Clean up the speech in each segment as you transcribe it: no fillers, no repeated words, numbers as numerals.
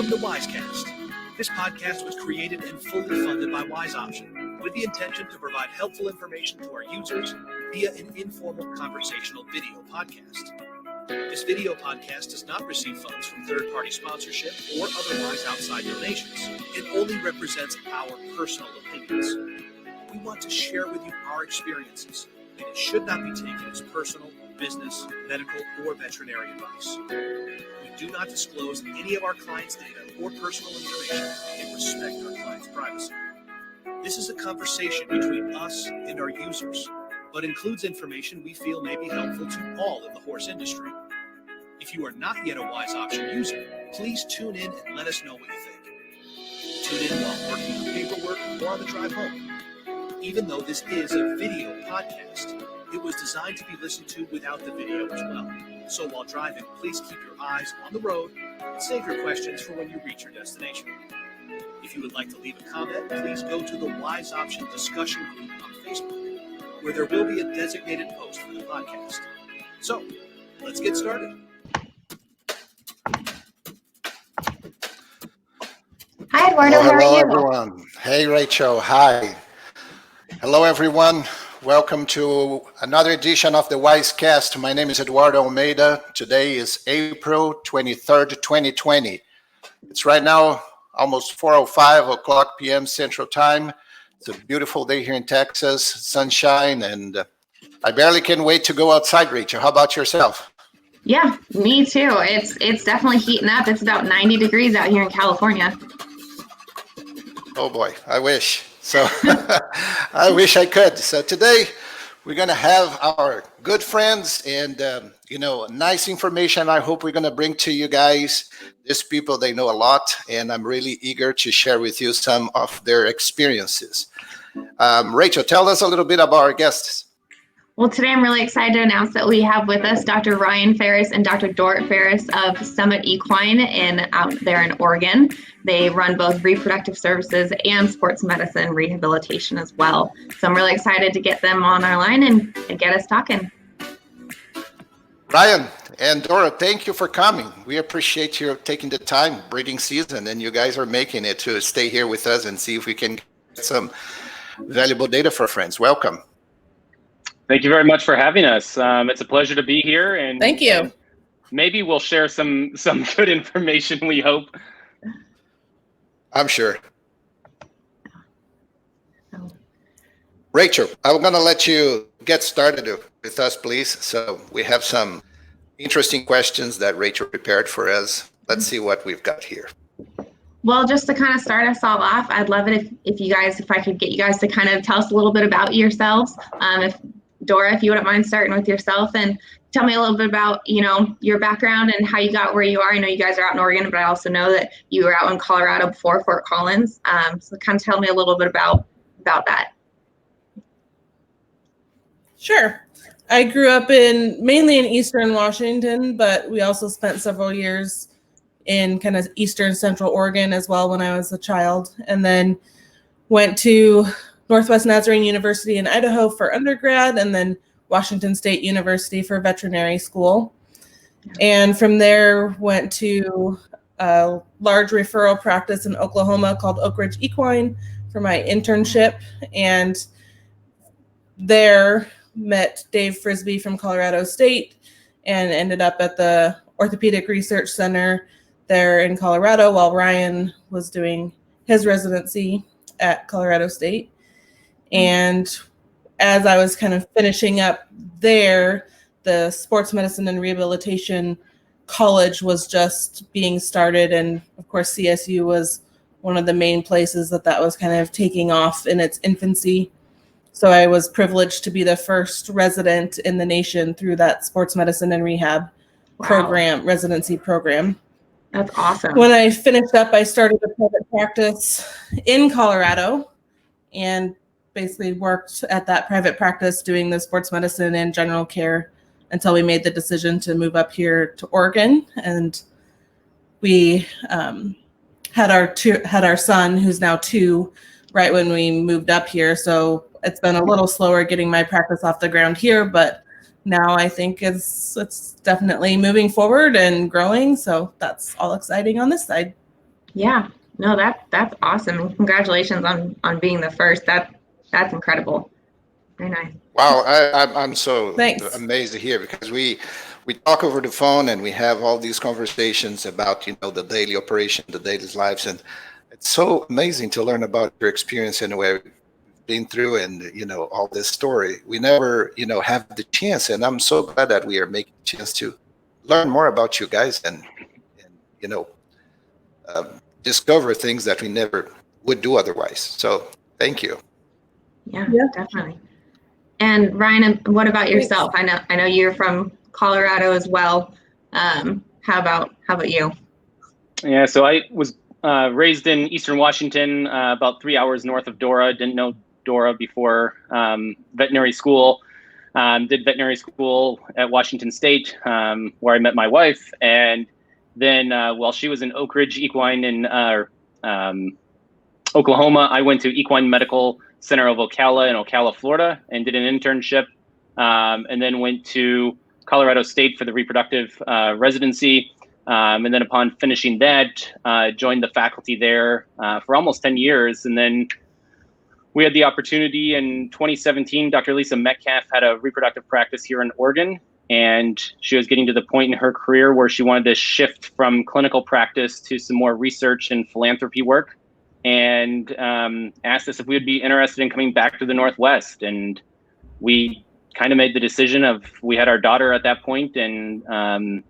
Welcome to Wisecast. This podcast was created and fully funded by Wise Option with the intention to provide helpful information to our users via an informal conversational video podcast. This video podcast does not receive funds from third-party sponsorship or otherwise outside donations. It only represents our personal opinions. We want to share with you our experiences, and it should not be taken as personal, business, medical, or veterinary advice. We do not disclose any of our clients' data or personal information and respect our clients' privacy. This is a conversation between us and our users, but includes information we feel may be helpful to all in the horse industry. If you are not yet a Wise Option user, please tune in and let us know what you think. Tune in while working on paperwork or on the drive home. Even though this is a video podcast, it was designed to be listened to without the video as well. So while driving, please keep your eyes on the road and save your questions for when you reach your destination. If you would like to leave a comment, please go to the Wise Option discussion group on Facebook, where there will be a designated post for the podcast. So, let's get started. Hi, Eduardo. How are you? Hello, everyone. Hey, Rachel. Hi. Hello, everyone. Welcome to another edition of the Wisecast. My name is Eduardo Almeida. Today is April 23rd, 2020. It's right now almost 4:05 p.m. Central Time. It's a beautiful day here in Texas, sunshine, and I barely can wait to go outside, Rachel. How about yourself? Yeah, me too. It's definitely heating up. It's about 90 degrees out here in California. Oh boy, I wish. So I wish I could. So today we're going to have our good friends and, nice information I hope we're going to bring to you guys. These people, they know a lot, and I'm really eager to share with you some of their experiences. Rachel, tell us a little bit about our guests. Well, today I'm really excited to announce that we have with us Dr. Ryan Ferris and Dr. Dora Ferris of Summit Equine out there in Oregon. They run both reproductive services and sports medicine rehabilitation as well. So I'm really excited to get them on our line and get us talking. Ryan and Dora, thank you for coming. We appreciate you taking the time, breeding season, and you guys are making it to stay here with us and see if we can get some valuable data for friends. Welcome. Thank you very much for having us. It's a pleasure to be here, and thank you. And maybe we'll share some good information, we hope. I'm sure. Rachel, I'm going to let you get started with us, please. So we have some interesting questions that Rachel prepared for us. Let's see what we've got here. Well, just to kind of start us all off, I'd love it if I could get you guys to kind of tell us a little bit about yourselves. Dora, if you wouldn't mind starting with yourself and tell me a little bit about, your background and how you got where you are. I know you guys are out in Oregon, but I also know that you were out in Colorado before Fort Collins. So kind of tell me a little bit about that. Sure. I grew up mainly in Eastern Washington, but we also spent several years in kind of Eastern Central Oregon as well when I was a child, and then went to Northwest Nazarene University in Idaho for undergrad, and then Washington State University for veterinary school. And from there went to a large referral practice in Oklahoma called Oak Ridge Equine for my internship. And there met Dave Frisbee from Colorado State and ended up at the Orthopedic Research Center there in Colorado while Ryan was doing his residency at Colorado State. And as I was kind of finishing up there, the sports medicine and rehabilitation college was just being started. And of course, CSU was one of the main places that was kind of taking off in its infancy. So I was privileged to be the first resident in the nation through that sports medicine and rehab residency program. That's awesome. When I finished up, I started a private practice in Colorado and basically worked at that private practice doing the sports medicine and general care until we made the decision to move up here to Oregon. And we had our son, who's now 2, right when we moved up here. So it's been a little slower getting my practice off the ground here, but now I think it's definitely moving forward and growing. So that's all exciting on this side. Yeah, no, that's awesome. And congratulations on being the first. That's incredible. Very nice. Wow, I'm so Thanks. amazed to hear, because we talk over the phone and we have all these conversations about, the daily operation, the daily lives, and it's so amazing to learn about your experience and where you've been through, and all this story. We never have the chance, and I'm so glad that we are making a chance to learn more about you guys, and you know discover things that we never would do otherwise. So thank you. Yeah, Yeah. definitely. And Ryan, what about yourself? I know you're from Colorado as well. How about you? Yeah, so I was raised in Eastern Washington, about 3 hours north of Dora. Didn't know Dora before veterinary school. Did veterinary school at Washington State, where I met my wife. And then while she was in Oak Ridge Equine in Oklahoma, I went to Equine Medical Center of Ocala in Ocala, Florida, and did an internship. And then went to Colorado State for the reproductive residency. And then upon finishing that, joined the faculty there for almost 10 years. And then we had the opportunity in 2017, Dr. Lisa Metcalf had a reproductive practice here in Oregon, and she was getting to the point in her career where she wanted to shift from clinical practice to some more research and philanthropy work, and asked us if we would be interested in coming back to the Northwest. And we kind of made the decision of, we had our daughter at that point, and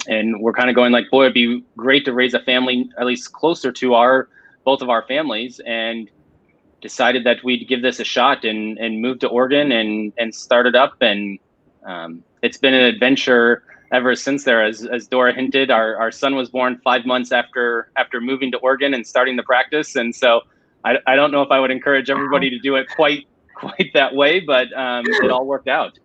we're kind of going like, boy, it'd be great to raise a family at least closer to both of our families, and decided that we'd give this a shot and move to Oregon and start it up. And it's been an adventure ever since there. As Dora hinted, our son was born 5 months after moving to Oregon and starting the practice. And so I don't know if I would encourage everybody to do it quite that way, but it all worked out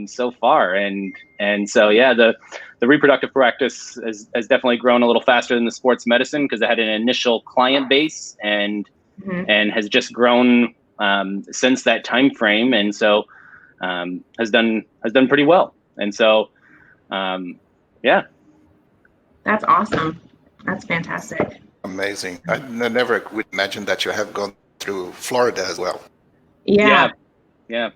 so far. And so, yeah, the reproductive practice has definitely grown a little faster than the sports medicine, because it had an initial client base and has just grown since that time frame, and so has done pretty well. And so, yeah. That's awesome. That's fantastic. Amazing. I never would imagine that you have gone through Florida as well. Yeah. Yeah.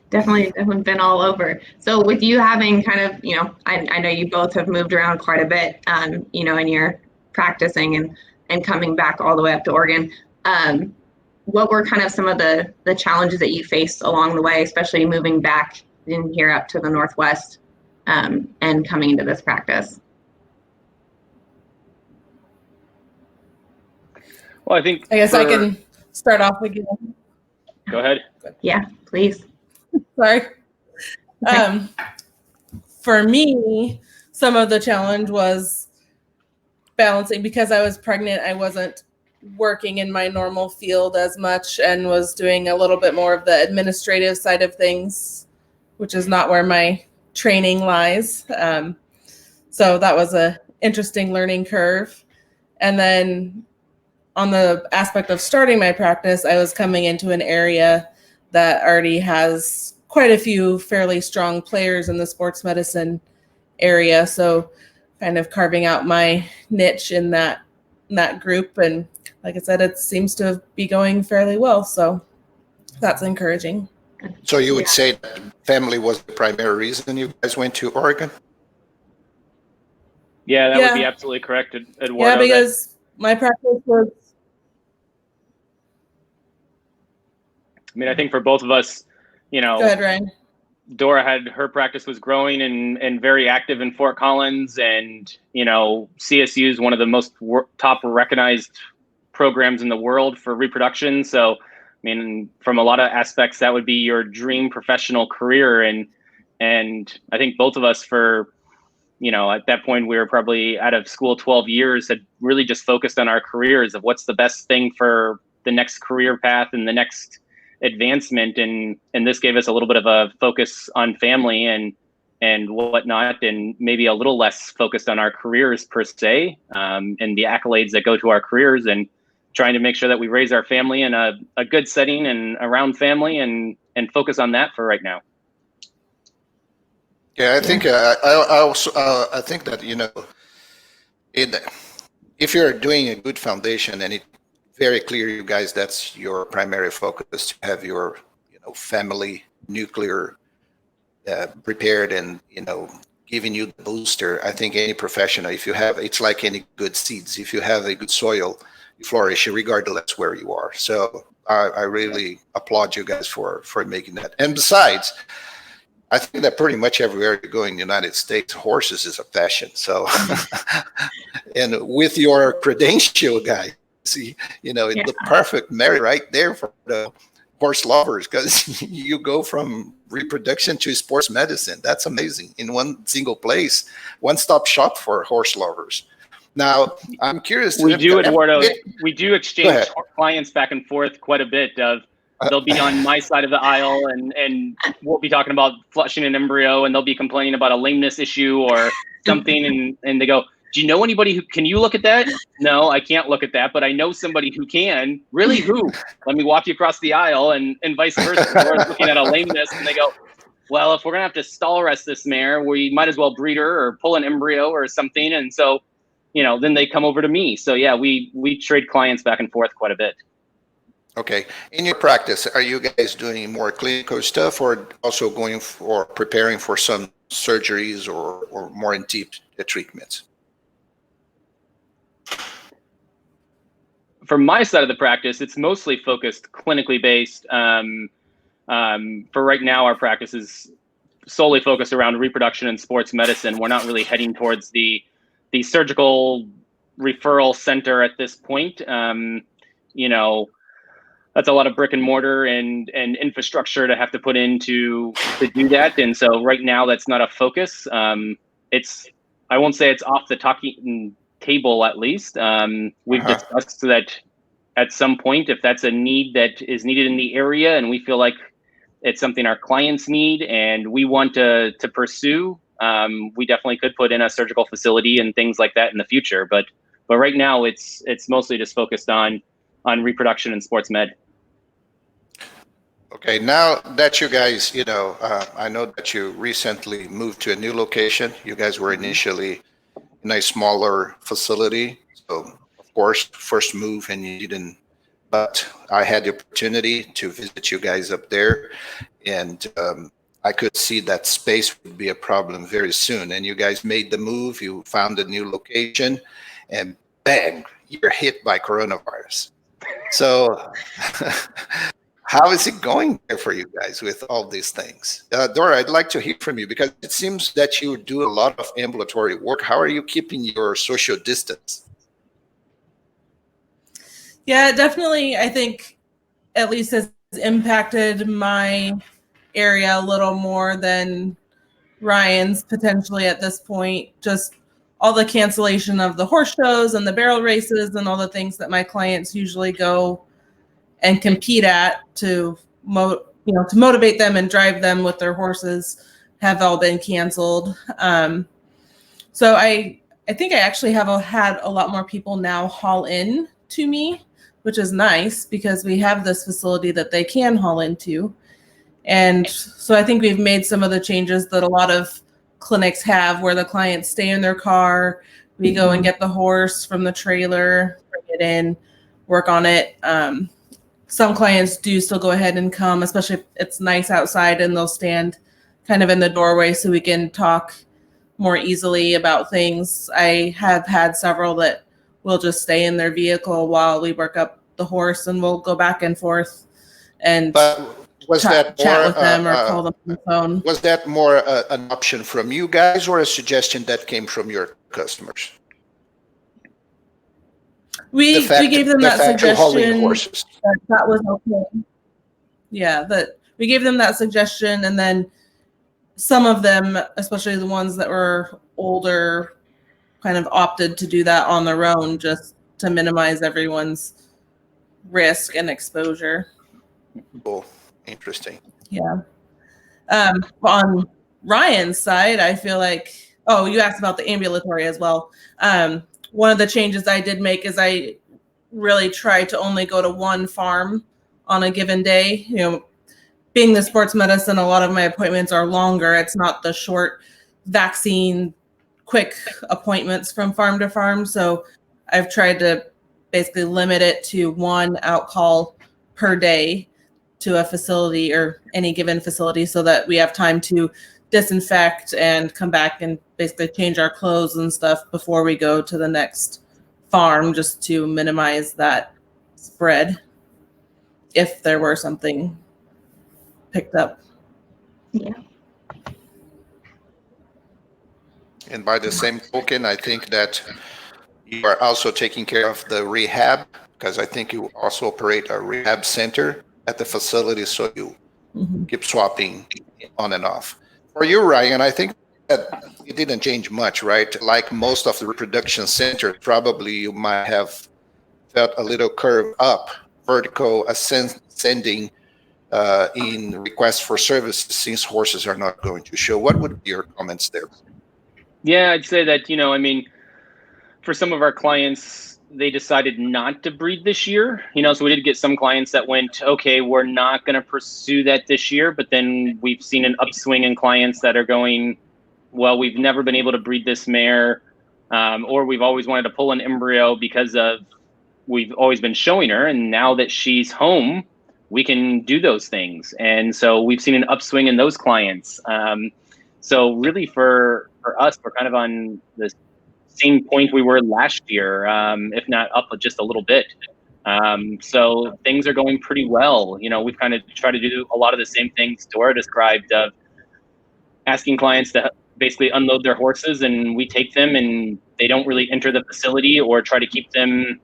Definitely been all over. So with you having kind of, I know you both have moved around quite a bit, and you're practicing and coming back all the way up to Oregon. What were kind of some of the challenges that you faced along the way, especially moving back in here up to the Northwest, and coming into this practice? Well, I guess I can start off again. Go ahead. Yeah, please. Sorry. For me, some of the challenge was balancing, because I was pregnant. I wasn't working in my normal field as much and was doing a little bit more of the administrative side of things, which is not where my training lies. So that was a interesting learning curve. And then on the aspect of starting my practice, I was coming into an area that already has quite a few fairly strong players in the sports medicine area. So kind of carving out my niche in that group. And like I said, it seems to be going fairly well. So that's encouraging. So you would say that family was the primary reason you guys went to Oregon? Yeah, that would be absolutely correct, Eduardo. Yeah, because my practice was... I mean, I think for both of us, Go ahead, Ryan. Dora her practice was growing and very active in Fort Collins, and CSU is one of the most top recognized programs in the world for reproduction. So, I mean, from a lot of aspects, that would be your dream professional career. And I think both of us, for at that point, we were probably out of school 12 years, had really just focused on our careers of what's the best thing for the next career path and the next advancement, and this gave us a little bit of a focus on family and whatnot, and maybe a little less focused on our careers per se, and the accolades that go to our careers, and trying to make sure that we raise our family in a good setting and around family, and focus on that for right now. Yeah, I think I also I think that if you're doing a good foundation, and it's very clear, you guys, that's your primary focus, to have your family nuclear prepared and giving you the booster. I think any professional, if you have, it's like any good seeds. If you have a good soil, you flourish regardless where you are. So I really applaud you guys for making that. And besides, I think that pretty much everywhere you go in the United States, horses is a passion. So, and with your credential, guys, see, it's the perfect marriage right there for the horse lovers, because you go from reproduction to sports medicine. That's amazing in one single place, one-stop shop for horse lovers. Now, I'm curious. We do, Eduardo. We do exchange clients back and forth quite a bit. They'll be on my side of the aisle, and we'll be talking about flushing an embryo, and they'll be complaining about a lameness issue or something, and they go, "Do you know anybody who can you look at that?" No, I can't look at that, but I know somebody who can. Really, who? Let me walk you across the aisle, and vice versa. We're looking at a lameness, and they go, "Well, if we're gonna have to stall rest this mare, we might as well breed her or pull an embryo or something." And so, then they come over to me. So yeah, we trade clients back and forth quite a bit. Okay. In your practice, are you guys doing more clinical stuff, or also going for preparing for some surgeries or more in-depth treatments? For my side of the practice, it's mostly focused clinically based. For right now, our practice is solely focused around reproduction and sports medicine. We're not really heading towards the surgical referral center at this point. That's a lot of brick and mortar and infrastructure to have to put in to do that. And so right now, that's not a focus. I won't say it's off the talking table, at least. We've discussed that at some point, if that's a need that is needed in the area and we feel like it's something our clients need and we want to pursue, we definitely could put in a surgical facility and things like that in the future. But right now, it's mostly just focused on reproduction and sports med. Okay, now that you guys, I know that you recently moved to a new location. You guys were initially in a smaller facility. So, of course, first move and you didn't, but I had the opportunity to visit you guys up there, and I could see that space would be a problem very soon. And you guys made the move, you found a new location, and bang, you're hit by coronavirus. So how is it going there for you guys with all these things? Dora, I'd like to hear from you, because it seems that you do a lot of ambulatory work. How are you keeping your social distance? Yeah, definitely. I think at least has impacted my area a little more than Ryan's potentially at this point. Just all the cancellation of the horse shows and the barrel races and all the things that my clients usually go and compete at to motivate them and drive them with their horses have all been canceled. So I think I actually have had a lot more people now haul in to me, which is nice because we have this facility that they can haul into. And so I think we've made some of the changes that a lot of clinics have, where the clients stay in their car. We go and get the horse from the trailer, bring it in, work on it. Some clients do still go ahead and come, especially if it's nice outside, and they'll stand kind of in the doorway so we can talk more easily about things. I have had several that will just stay in their vehicle while we work up the horse, and we'll go back and forth and chat with them or call them on the phone. Was that more an option from you guys, or a suggestion that came from your customers? We gave them that suggestion that was okay. Yeah, that we gave them that suggestion, and then some of them, especially the ones that were older, kind of opted to do that on their own just to minimize everyone's risk and exposure. Cool. Interesting. Yeah. On Ryan's side, I feel like, you asked about the ambulatory as well. One of the changes I did make is I really try to only go to one farm on a given day. Being the sports medicine, a lot of my appointments are longer. It's not the short vaccine, quick appointments from farm to farm. So I've tried to basically limit it to one out call per day to a facility or any given facility so that we have time to disinfect and come back and basically change our clothes and stuff before we go to the next farm, just to minimize that spread if there were something picked up. Yeah. And by the same token, I think that you are also taking care of the rehab, because I think you also operate a rehab center at the facility, so you keep swapping on and off. For you, Ryan, I think that it didn't change much, right? Like most of the reproduction centers, probably you might have felt a little curve up, vertical ascending in requests for services since horses are not going to show. What would be your comments there? Yeah, I'd say that, for some of our clients, they decided not to breed this year. So we did get some clients that went, okay, we're not going to pursue that this year. But then we've seen an upswing in clients that are going, well, we've never been able to breed this mare, or we've always wanted to pull an embryo because we've always been showing her. And now that she's home, we can do those things. And so we've seen an upswing in those clients. So really for us, we're kind of on the same point we were last year, if not up just a little bit. So things are going pretty well. We've kind of tried to do a lot of the same things Dora described, of asking clients to basically unload their horses, and we take them and they don't really enter the facility, or try to keep them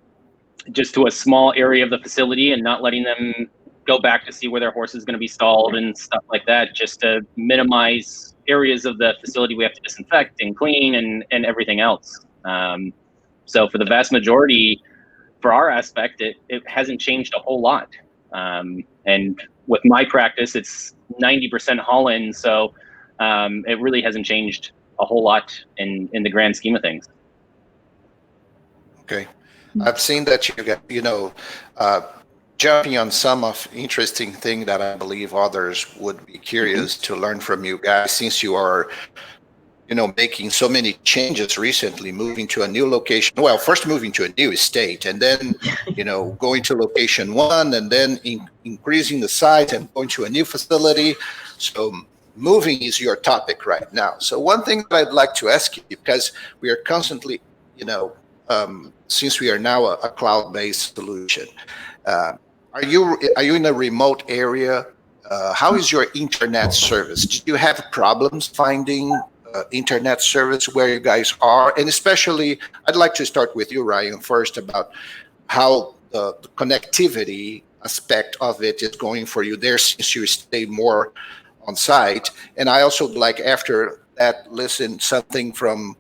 just to a small area of the facility and not letting them go back to see where their horse is going to be stalled and stuff like that, just to minimize areas of the facility we have to disinfect and clean and everything else. So for the vast majority, for our aspect, it hasn't changed a whole lot. And with my practice, it's 90% haul-in, so it really hasn't changed a whole lot in the grand scheme of things. Okay. I've seen that jumping on some of interesting thing that I believe others would be curious to learn from you guys, since you are, making so many changes recently, moving to a new location. Well, first moving to a new state, and then, going to location one, and then increasing the size and going to a new facility. So moving is your topic right now. So one thing that I'd like to ask you, because we are constantly, since we are now a cloud-based solution, are you in a remote area? How is your internet service? Do you have problems finding internet service where you guys are? And especially, I'd like to start with you, Ryan, first, about how the connectivity aspect of it is going for you there, since you stay more on site. And I also would like, after that, listen something from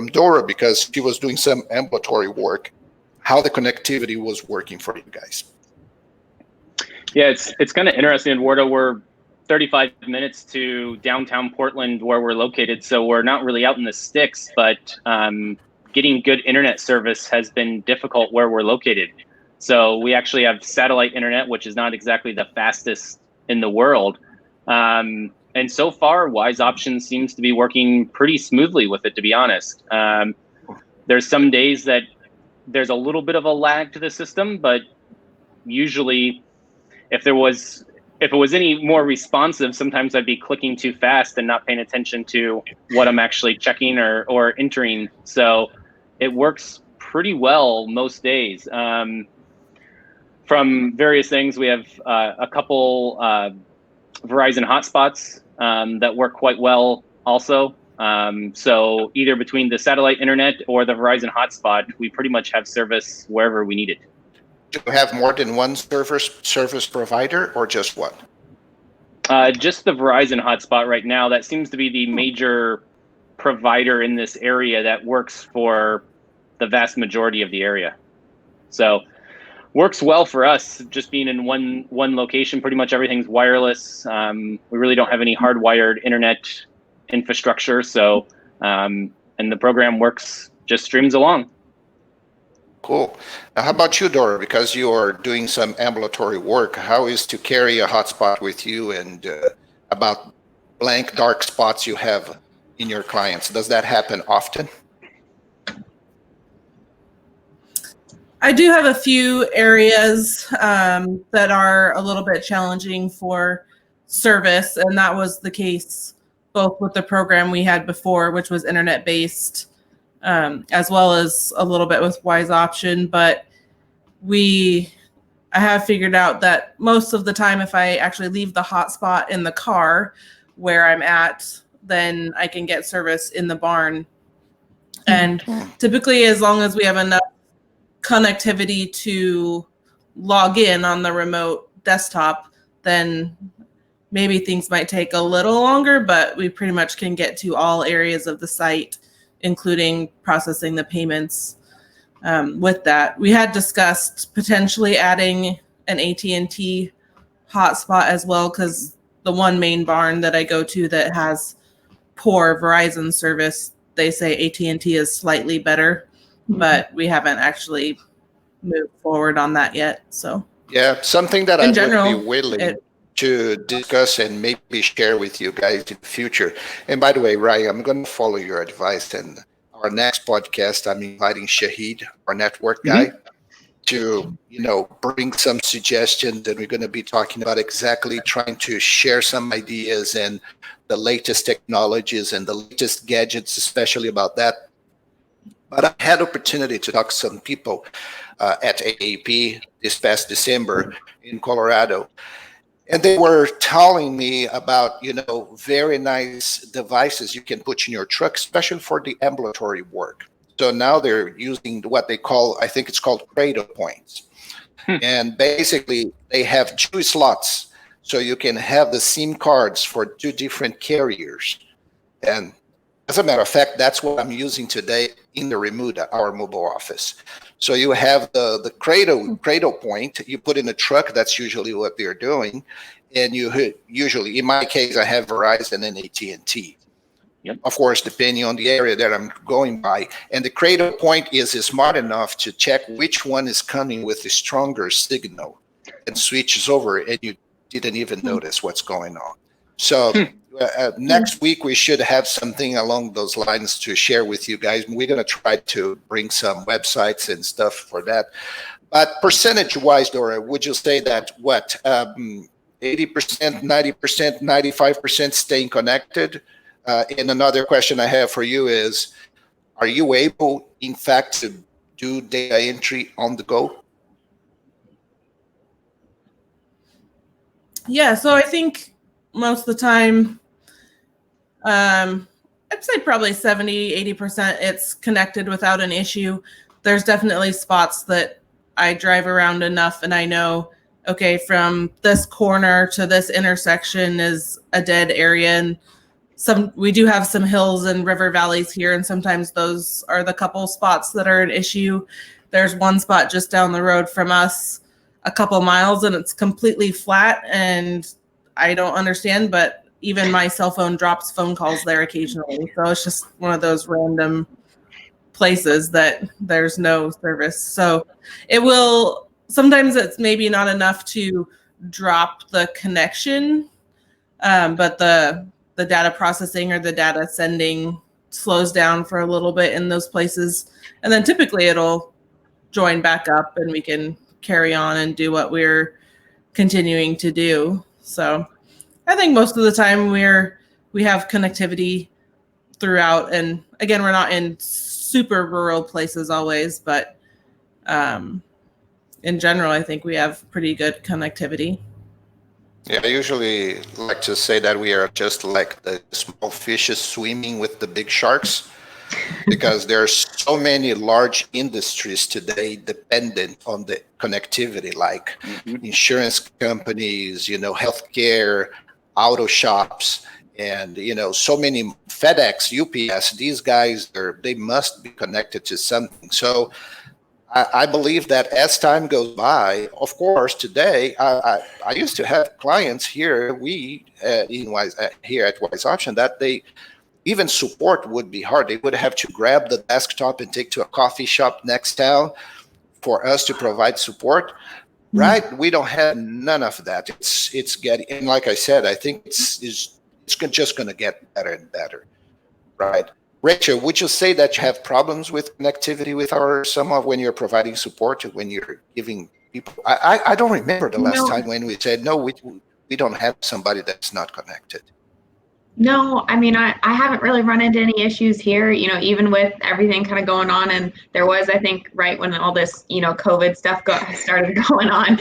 Dora, because she was doing some ambulatory work, how the connectivity was working for you guys. Yeah, it's kind of interesting, Eduardo. We're 35 minutes to downtown Portland, where we're located, so we're not really out in the sticks, but getting good internet service has been difficult where we're located. So we actually have satellite internet, which is not exactly the fastest in the world. And so far, Wise Options seems to be working pretty smoothly with it, to be honest. There's some days that there's a little bit of a lag to the system, but usually if it was any more responsive, sometimes I'd be clicking too fast and not paying attention to what I'm actually checking or entering. So it works pretty well most days. From various things, we have a couple Verizon hotspots that work quite well also. So either between the satellite internet or the Verizon hotspot, we pretty much have service wherever we need it. Do you have more than one service provider, or just one? Just the Verizon hotspot right now. That seems to be the major provider in this area that works for the vast majority of the area. So works well for us, just being in one location. Pretty much everything's wireless. We really don't have any hardwired internet infrastructure. So, and the program just streams along. Cool. Now, how about you, Dora? Because you are doing some ambulatory work, how is to carry a hotspot with you, and about blank dark spots you have in your clients? Does that happen often? I do have a few areas that are a little bit challenging for service, and that was the case both with the program we had before, which was internet-based, as well as a little bit with Wise Option. But I have figured out that most of the time, if I actually leave the hotspot in the car where I'm at, then I can get service in the barn. And typically, as long as we have enough connectivity to log in on the remote desktop, then maybe things might take a little longer, but we pretty much can get to all areas of the site, including processing the payments. With that, we had discussed potentially adding an AT&T hotspot as well, because the one main barn that I go to that has poor Verizon service, they say AT&T is slightly better, but we haven't actually moved forward on that yet. So yeah, something that in I general, would be willing to discuss and maybe share with you guys in the future. And by the way, Ryan, I'm going to follow your advice. And our next podcast, I'm inviting Shahid, our network guy, to bring some suggestions. And we're going to be talking about exactly trying to share some ideas and the latest technologies and the latest gadgets, especially about that. But I had opportunity to talk to some people at AAP this past December in Colorado. And they were telling me about, very nice devices you can put in your truck, especially for the ambulatory work. So now they're using what they call, I think it's called cradle points. And basically they have 2 slots. So you can have the SIM cards for 2 different carriers. And as a matter of fact, that's what I'm using today in the Remuda, our mobile office. So you have the cradle point you put in a truck. That's usually what they're doing. And you usually, in my case, I have Verizon and AT&T. Yep. Of course, depending on the area that I'm going by. And the cradle point is smart enough to check which one is coming with the stronger signal and switches over, and you didn't even notice what's going on. So next week, we should have something along those lines to share with you guys. We're going to try to bring some websites and stuff for that. But percentage-wise, Dora, would you say that 80%, 90%, 95% staying connected? And another question I have for you is, are you able, in fact, to do data entry on the go? Yeah, so I think most of the time, I'd say probably 70, 80% it's connected without an issue. There's definitely spots that I drive around enough and I know, okay, from this corner to this intersection is a dead area. And we do have some hills and river valleys here, and sometimes those are the couple spots that are an issue. There's one spot just down the road from us a couple miles and it's completely flat, and I don't understand, but even my cell phone drops phone calls there occasionally. So it's just one of those random places that there's no service. So sometimes it's maybe not enough to drop the connection, but the data processing or the data sending slows down for a little bit in those places. And then typically it'll join back up and we can carry on and do what we're continuing to do. So I think most of the time we have connectivity throughout. And again, we're not in super rural places always, but in general, I think we have pretty good connectivity. Yeah, I usually like to say that we are just like the small fishes swimming with the big sharks, because there are so many large industries today dependent on the connectivity, like insurance companies, healthcare, auto shops, and so many FedEx, UPS. These guys they must be connected to something. So I believe that as time goes by, of course, today I used to have clients here. Here at Wise Option, that even support would be hard. They would have to grab the desktop and take to a coffee shop next town for us to provide support. Right? We don't have none of that. It's getting, and like I said, I think it's just going to get better and better. Right? Rachel, would you say that you have problems with connectivity with when you're providing support, when you're giving people? I don't remember the last time when we said, no, we don't have somebody that's not connected. No, I mean, I haven't really run into any issues here, even with everything kind of going on. And there was, I think, right when all this, COVID stuff started going on,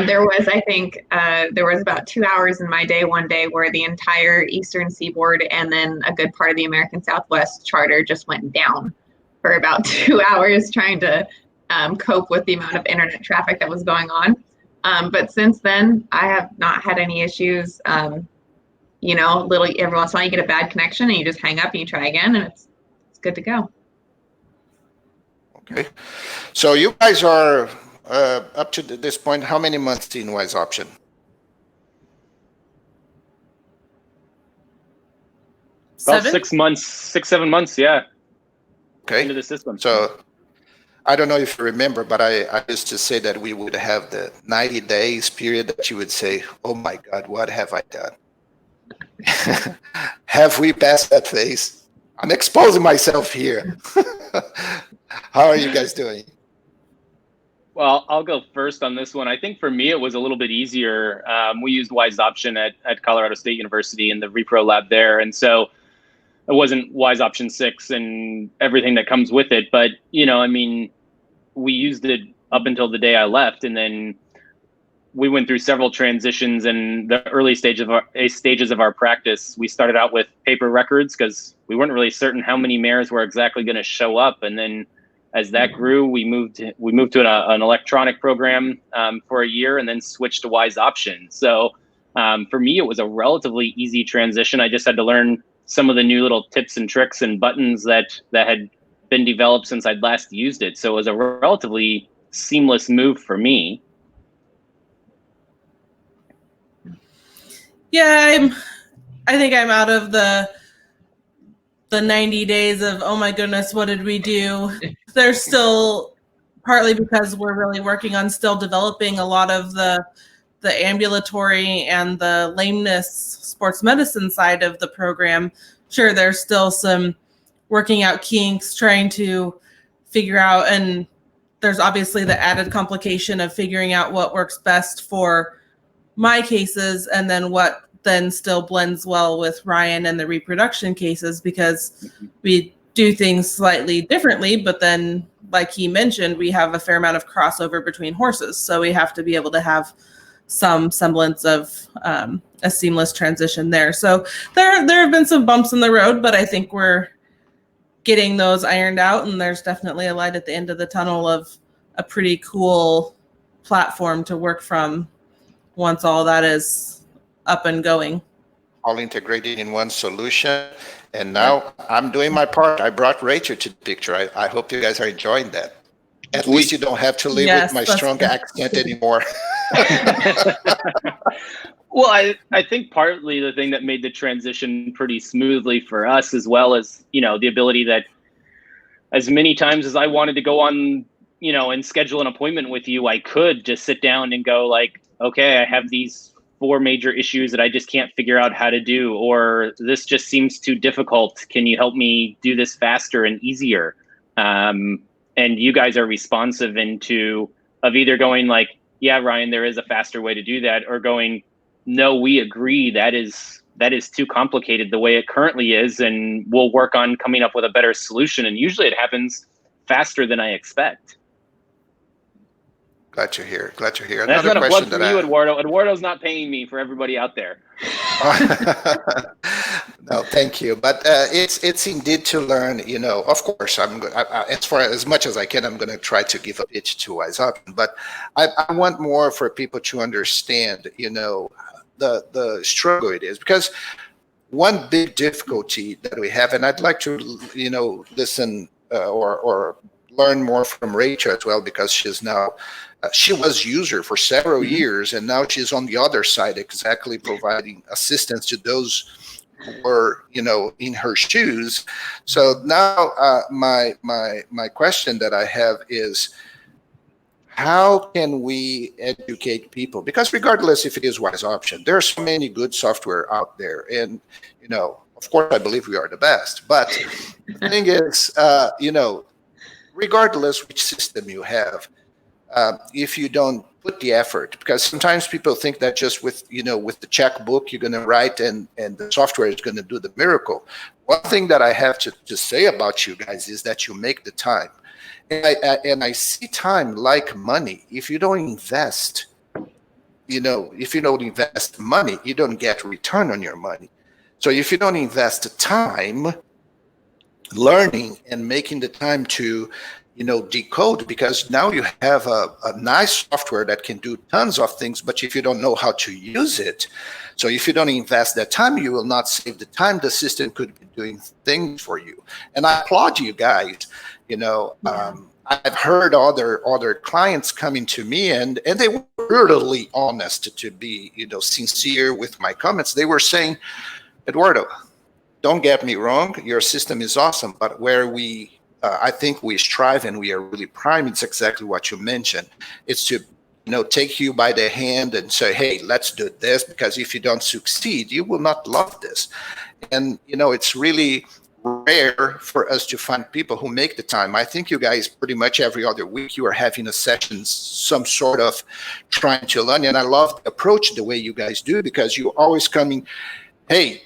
there was, I think, there was about 2 hours in my day one day where the entire Eastern Seaboard and then a good part of the American Southwest charter just went down for about 2 hours trying to cope with the amount of internet traffic that was going on. But since then, I have not had any issues. Every once in a while you get a bad connection and you just hang up and you try again and it's good to go. Okay. So you guys are up to this point, how many months in Wise Option? About 6 months, 7 months, yeah. Okay. Into the system. So I don't know if you remember, but I used to say that we would have the 90 days period that you would say, oh my God, what have I done? Have we passed that phase? I'm exposing myself here. How are you guys doing? Well, I'll go first on this one. I think for me, it was a little bit easier. We used Wise Option at Colorado State University in the repro lab there. And so it wasn't Wise Option 6 and everything that comes with it. But, we used it up until the day I left. And then we went through several transitions in the early stages of our practice. We started out with paper records because we weren't really certain how many mares were exactly going to show up. And then as that grew, we moved to an electronic program for a year and then switched to Wise Option. So for me, it was a relatively easy transition. I just had to learn some of the new little tips and tricks and buttons that had been developed since I'd last used it. So it was a relatively seamless move for me. Yeah, I think I'm out of the 90 days of, oh my goodness, what did we do? There's still, partly because we're really working on still developing a lot of the ambulatory and the lameness sports medicine side of the program. Sure, there's still some working out kinks, trying to figure out, and there's obviously the added complication of figuring out what works best for my cases and then what then still blends well with Ryan and the reproduction cases, because we do things slightly differently, but then like he mentioned, we have a fair amount of crossover between horses. So we have to be able to have some semblance of a seamless transition there. So there have been some bumps in the road, but I think we're getting those ironed out, and there's definitely a light at the end of the tunnel of a pretty cool platform to work from once all that is up and going. All integrated in one solution. And now I'm doing my part. I brought Rachel to the picture. I hope you guys are enjoying that. At least you don't have to live with my strong accent anymore. Well, I think partly the thing that made the transition pretty smoothly for us, as well as, the ability that as many times as I wanted to go on, and schedule an appointment with you, I could just sit down and go like, okay, I have these 4 major issues that I just can't figure out how to do, or this just seems too difficult. Can you help me do this faster and easier? And you guys are responsive of either going like, yeah, Ryan, there is a faster way to do that, or going, no, we agree that is too complicated the way it currently is, and we'll work on coming up with a better solution. And usually it happens faster than I expect. Glad you're here. That's not a plug for you, Eduardo. Eduardo's not paying me for everybody out there. No, thank you. But it's indeed to learn. Of course, as much as I can, I'm going to try to give a pitch to Wise Option. But I want more for people to understand, the struggle it is, because one big difficulty that we have, and I'd like to, listen or learn more from Rachel as well, because she's now. She was user for several years, and now she's on the other side, exactly providing assistance to those who were, in her shoes. So now my question that I have is, how can we educate people? Because regardless if it is Wise Option, there are so many good software out there, and of Of course, I believe we are the best. But the thing is, regardless which system you have, if you don't put the effort, because sometimes people think that just with the checkbook you're going to write and the software is going to do the miracle. One thing that I have to say about you guys is that you make the time. And I see time like money. If you don't invest, if you don't invest money, you don't get return on your money. So if you don't invest time learning and making the time to decode, because now you have a nice software that can do tons of things, but if you don't know how to use it, so if you don't invest that time, you will not save the time the system could be doing things for you. And I applaud you guys. I've heard other clients coming to me and they were brutally honest, to be sincere with my comments. They were saying, Eduardo, don't get me wrong, your system is awesome, but where I think we strive and we are really prime, it's exactly what you mentioned. It's to take you by the hand and say, hey, let's do this, because if you don't succeed, you will not love this. And it's really rare for us to find people who make the time. I think you guys pretty much every other week you are having a session, some sort of trying to learn. And I love the approach the way you guys do, because you're always coming, hey,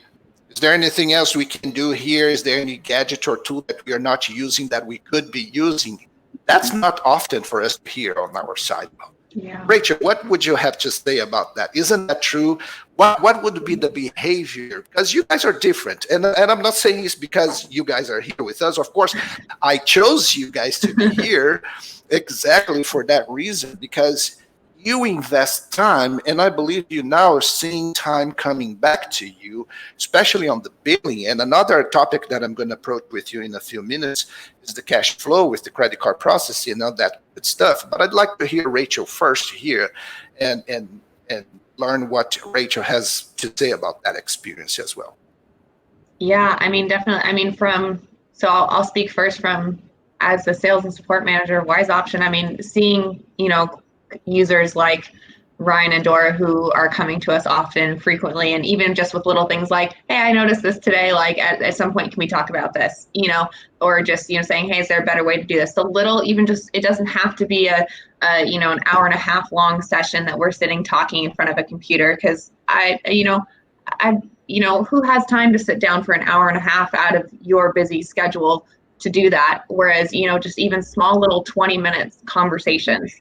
is there anything else we can do here? Is there any gadget or tool that we are not using that we could be using? That's not often for us to hear on our side. Yeah. Rachel, what would you have to say about that? Isn't that true? What would be the behavior? Because you guys are different. And I'm not saying this because you guys are here with us. Of course, I chose you guys to be here exactly for that reason, because you invest time, and I believe you now are seeing time coming back to you, especially on the billing. And another topic that I'm going to approach with you in a few minutes is the cash flow with the credit card processing and all that good stuff. But I'd like to hear Rachel first here and learn what Rachel has to say about that experience as well. Yeah, I mean, definitely. I mean, I'll speak first from as the sales and support manager of Wise Option. I mean, seeing, users like Ryan and Dora who are coming to us often, frequently, and even just with little things like, hey, I noticed this today, like at some point, can we talk about this, or just, saying, hey, is there a better way to do this? So little, even just, it doesn't have to be an hour and a half long session that we're sitting talking in front of a computer, because who has time to sit down for an hour and a half out of your busy schedule to do that? Whereas, just even small little 20 minutes conversations,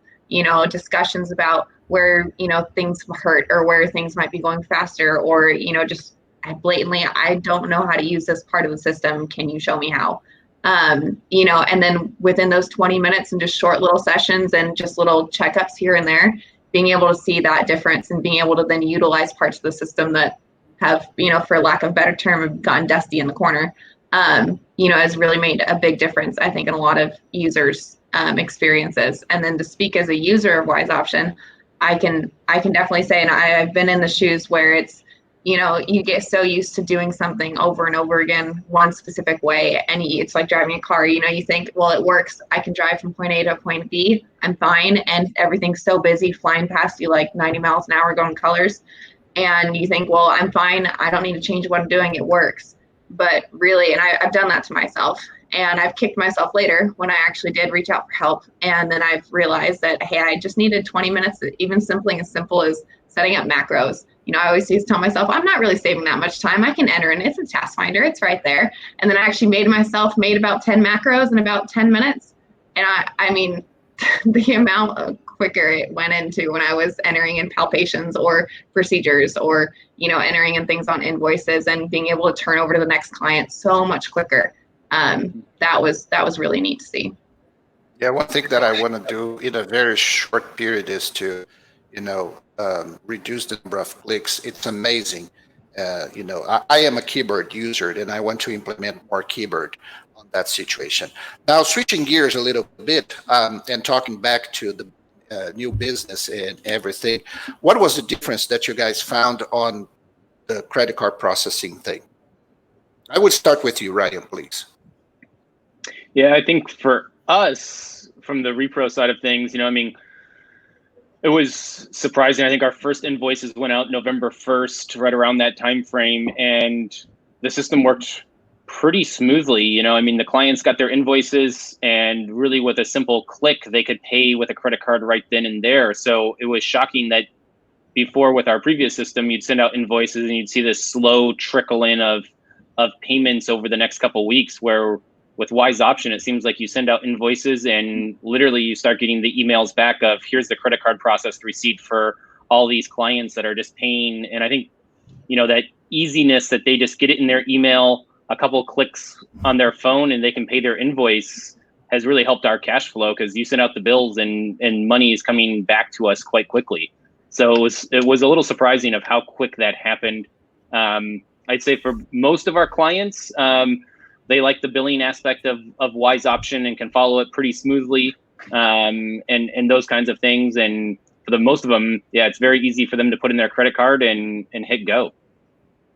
discussions about where, things hurt or where things might be going faster, or, just blatantly, I don't know how to use this part of the system. Can you show me how? And then within those 20 minutes and just short little sessions and just little checkups here and there, being able to see that difference and being able to then utilize parts of the system that have, for lack of a better term, have gotten dusty in the corner, has really made a big difference, I think, in a lot of users' experiences. And then to speak as a user of Wise Option, I can definitely say, and I've been in the shoes where it's, you get so used to doing something over and over again, one specific way, and it's like driving a car. You think, well, it works. I can drive from point A to point B. I'm fine. And everything's so busy flying past you like 90 miles an hour going colors. And you think, well, I'm fine. I don't need to change what I'm doing. It works. But really, and I've done that to myself. And I've kicked myself later when I actually did reach out for help. And then I've realized that, hey, I just needed 20 minutes, even something as simple as setting up macros. I always used to tell myself, I'm not really saving that much time. I can enter in. It's a task finder. It's right there. And then I actually made about 10 macros in about 10 minutes. And I mean, the amount of quicker it went into when I was entering in palpations or procedures, or, entering in things on invoices and being able to turn over to the next client so much quicker. That was really neat to see. Yeah, one thing that I want to do in a very short period is to, reduce the number of clicks. It's amazing. I am a keyboard user, and I want to implement more keyboard on that situation. Now, switching gears a little bit and talking back to the new business and everything, what was the difference that you guys found on the credit card processing thing? I would start with you, Ryan, please. Yeah, I think for us, from the repro side of things, it was surprising. I think our first invoices went out November 1st, right around that time frame, and the system worked pretty smoothly. You know, I mean, the clients got their invoices, and really with a simple click, they could pay with a credit card right then and there. So it was shocking that before, with our previous system, you'd send out invoices and you'd see this slow trickle in of payments over the next couple of weeks, where with Wise Option, it seems like you send out invoices and literally you start getting the emails back of, here's the credit card processed receipt for all these clients that are just paying. And I think, you know, that easiness that they just get it in their email, a couple clicks on their phone, and they can pay their invoice, has really helped our cash flow, because you send out the bills and money is coming back to us quite quickly. So it was a little surprising of how quick that happened. I'd say for most of our clients, they like the billing aspect of Wise Option and can follow it pretty smoothly, and those kinds of things. And for the most of them, yeah, it's very easy for them to put in their credit card and hit go.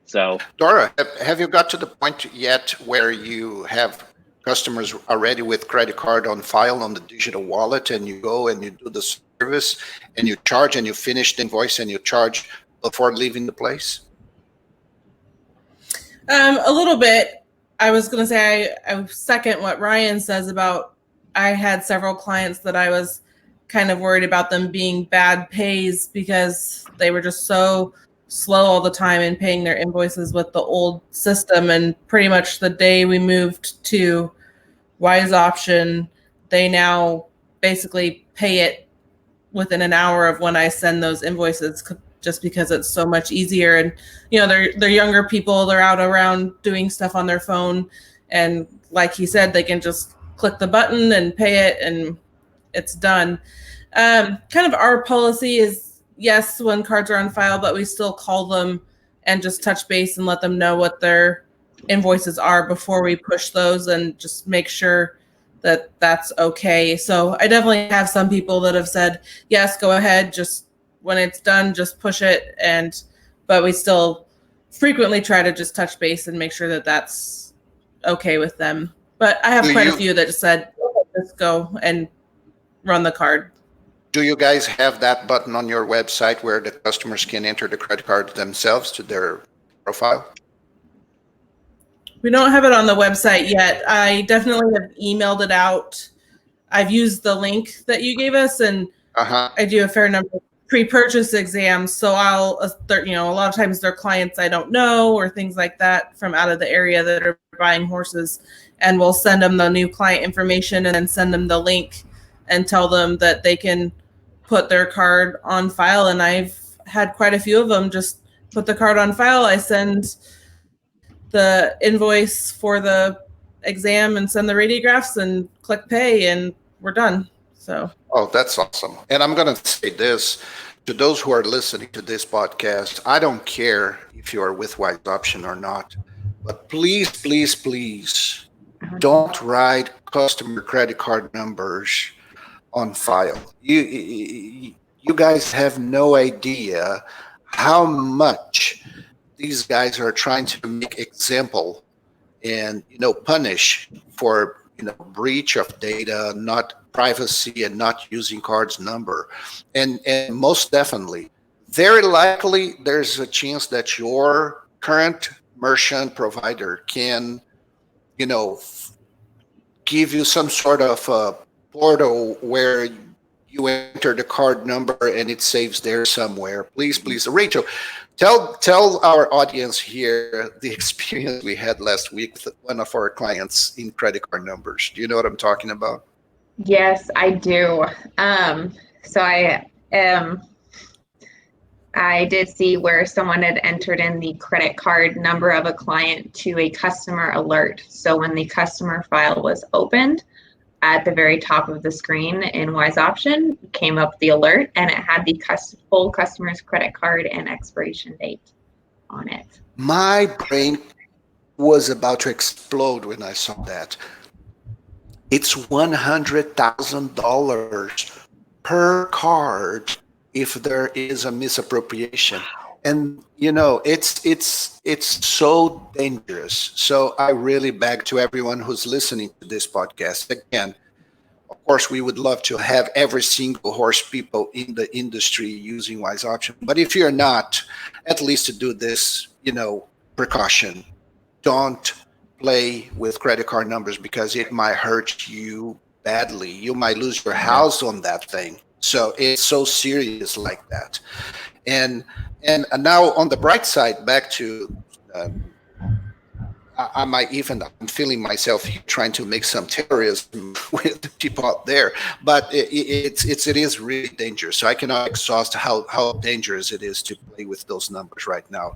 So, Dora, have you got to the point yet where you have customers already with credit card on file on the digital wallet, and you go and you do the service and you charge and you finish the invoice and you charge before leaving the place? A little bit. I was going to say I second what Ryan says about, I had several clients that I was kind of worried about them being bad pays because they were just so slow all the time in paying their invoices with the old system. And pretty much the day we moved to Wise Option, they now basically pay it within an hour of when I send those invoices, just because it's so much easier. And, you know, they're younger people, they're out around doing stuff on their phone. And like he said, they can just click the button and pay it and it's done. Kind of our policy is, yes, when cards are on file, but we still call them and just touch base and let them know what their invoices are before we push those, and just make sure that that's okay. So I definitely have some people that have said, yes, go ahead, just when it's done, just push it. But we still frequently try to just touch base and make sure that that's okay with them. But I have quite a few that just said, just go and run the card. Do you guys have that button on your website where the customers can enter the credit card themselves to their profile? We don't have it on the website yet. I definitely have emailed it out. I've used the link that you gave us, and I do a fair number of pre-purchase exams. So I'll, you know, a lot of times they're clients I don't know or things like that from out of the area that are buying horses, and we'll send them the new client information and then send them the link and tell them that they can put their card on file. And I've had quite a few of them just put the card on file. I send the invoice for the exam and send the radiographs and click pay, and we're done. So. Oh, that's awesome. And I'm going to say this to those who are listening to this podcast. I don't care if you are with Wise Option or not, but please, please, please don't write customer credit card numbers on file. You guys have no idea how much these guys are trying to make example and, you know, punish for, you know, breach of data, not privacy, and not using cards number. And most definitely, very likely there's a chance that your current merchant provider can, you know, give you some sort of portal where you enter the card number and it saves there somewhere. Please, please, Rachel, tell our audience here the experience we had last week with one of our clients in credit card numbers. Do you know what I'm talking about? Yes, I do. So I did see where someone had entered in the credit card number of a client to a customer alert. So when the customer file was opened, at the very top of the screen in Wise Option came up the alert, and it had the full customer's credit card and expiration date on it. My brain was about to explode when I saw that. It's $100,000 per card if there is a misappropriation. And, you know, it's so dangerous. So I really beg to everyone who's listening to this podcast, again, of course, we would love to have every single horse people in the industry using Wise Option. But if you're not, at least to do this, you know, precaution. don't play with credit card numbers because it might hurt you badly. You might lose your house on that thing. So it's so serious like that. And now on the bright side, back to I'm feeling myself trying to make some terrorism with the people out there, but it is really dangerous. So I cannot exhaust how dangerous it is to play with those numbers right now.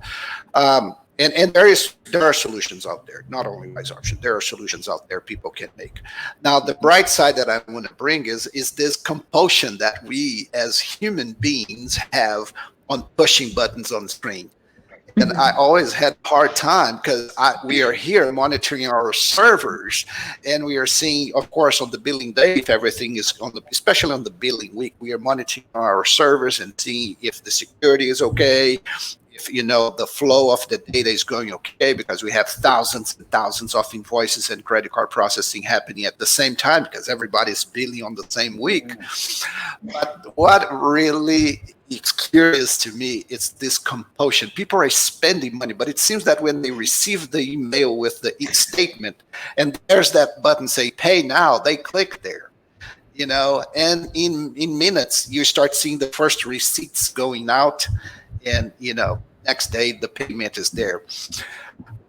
And there are solutions out there, not only wise option. There are solutions out there people can make. Now, the bright side that I want to bring is this compulsion that we as human beings have on pushing buttons on the screen. And I always had a hard time because we are here monitoring our servers, and we are seeing, of course, on the billing day, if everything is especially on the billing week, we are monitoring our servers and seeing if the security is okay, if the flow of the data is going okay, because we have thousands and thousands of invoices and credit card processing happening at the same time because everybody's billing on the same week. But what really is curious to me is this compulsion. People are spending money, but it seems that when they receive the email with the statement and there's that button say pay now, they click there. And in minutes you start seeing the first receipts going out, and next day the payment is there.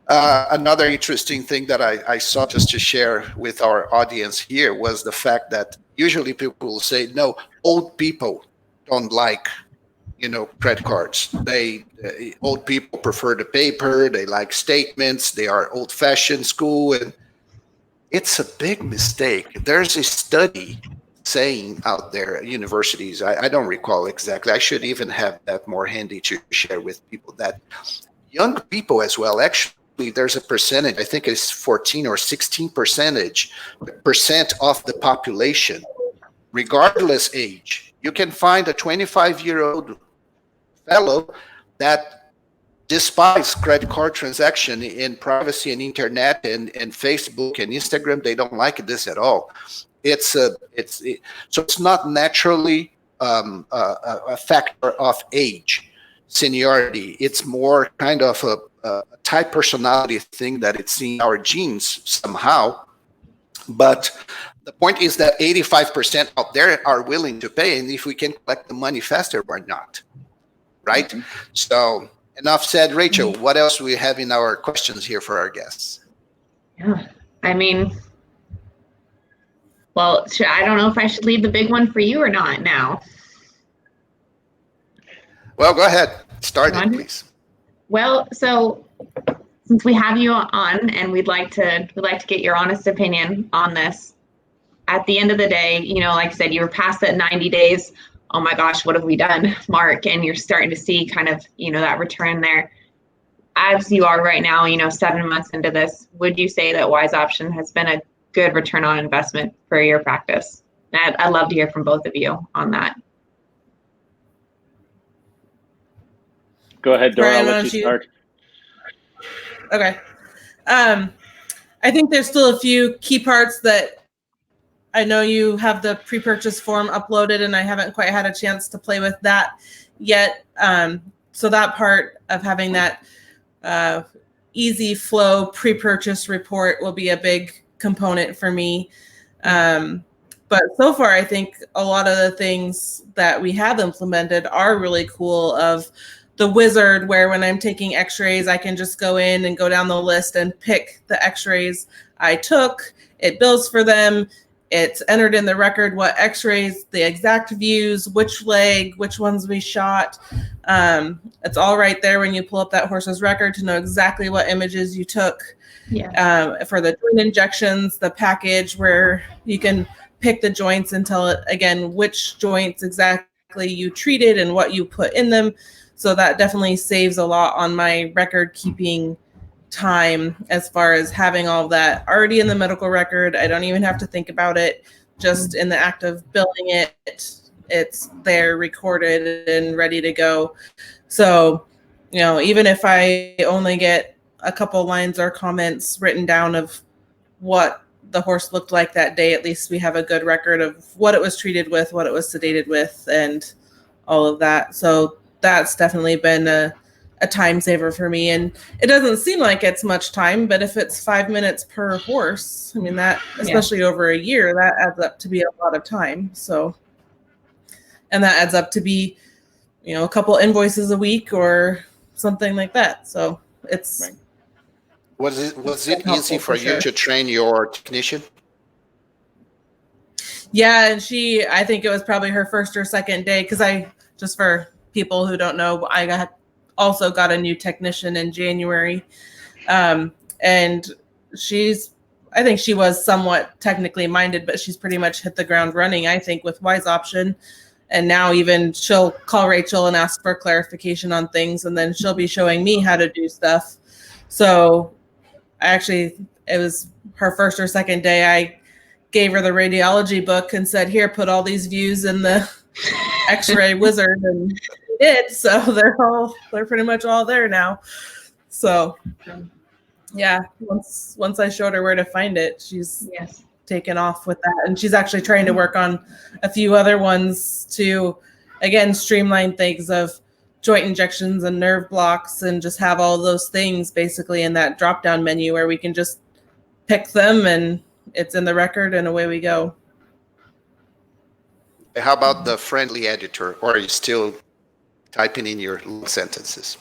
Another interesting thing that I saw, just to share with our audience here, was the fact that usually people will say, no, old people don't like credit cards. Old people prefer the paper, they like statements, they are old-fashioned school, and it's a big mistake. There's a study saying out there at universities, I don't recall exactly, I should even have that more handy to share with people, that young people as well, actually there's a percentage, I think it's 14 or 16% of the population, regardless age. You can find a 25-year-old fellow that despise credit card transaction in privacy and internet and Facebook and Instagram. They don't like this at all. So it's not naturally a factor of age, seniority. It's more kind of a type personality thing that it's in our genes somehow. But the point is that 85% out there are willing to pay, and if we can collect the money faster, why not? Right? Mm-hmm. So enough said. Rachel, what else do we have in our questions here for our guests? Yeah, I mean, well, I don't know if I should leave the big one for you or not now. Well, go ahead. Start it, please. Well, so since we have you on, and we'd like to get your honest opinion on this. At the end of the day, like I said, you were past that 90 days. Oh my gosh, what have we done, Mark? And you're starting to see kind of, that return there. As you are right now, 7 months into this, would you say that Wise Option has been a good return on investment for your practice? I'd love to hear from both of you on that. Go ahead, Dora. Brian, I'll let you start. Okay. I think there's still a few key parts that I know you have the pre-purchase form uploaded, and I haven't quite had a chance to play with that yet. So that part of having that easy flow pre-purchase report will be a big component for me. But so far, I think a lot of the things that we have implemented are really cool. Of the wizard, where when I'm taking x-rays, I can just go in and go down the list and pick the x-rays I took. It bills for them. It's entered in the record what x-rays, the exact views, which leg, which ones we shot. It's all right there when you pull up that horse's record to know exactly what images you took. Yeah. For the joint injections, the package where you can pick the joints and tell it, again, which joints exactly you treated and what you put in them. So that definitely saves a lot on my record keeping time, as far as having all that already in the medical record. I don't even have to think about it. Just in the act of billing it, it's there recorded and ready to go. So, even if I only get a couple lines or comments written down of what the horse looked like that day, at least we have a good record of what it was treated with, what it was sedated with, and all of that. So that's definitely been a a time saver for me. And it doesn't seem like it's much time, but if it's 5 minutes per horse, I mean, that, especially over a year, that adds up to be a lot of time. So, and that adds up to be, you know, a couple invoices a week or something like that. So it's. Right. Was it easy for you to train your technician? Yeah, and I think it was probably her first or second day, because just for people who don't know, I also got a new technician in January. And I think she was somewhat technically minded, but she's pretty much hit the ground running, I think, with Wise Option. And now even she'll call Rachel and ask for clarification on things, and then she'll be showing me how to do stuff. So it was her first or second day. I gave her the radiology book and said, here, put all these views in the X-ray wizard, and she did. So they're pretty much all there now. So yeah, once I showed her where to find it, she's taken off with that. And she's actually trying to work on a few other ones to, again, streamline things of joint injections and nerve blocks, and just have all those things basically in that drop-down menu where we can just pick them and it's in the record and away we go. How about the friendly editor, or are you still typing in your sentences?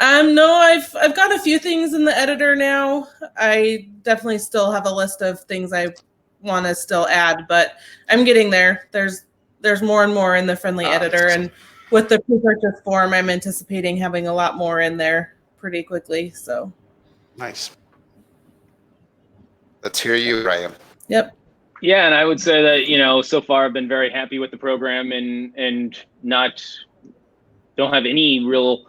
No, I've got a few things in the editor now. I definitely still have a list of things I want to still add, but I'm getting there. There's more and more in the friendly editor, and with the pre-purchase form, I'm anticipating having a lot more in there pretty quickly. So nice. Let's hear you, Ryan. Yep. Yeah, and I would say that, you know, so far I've been very happy with the program, and don't have any real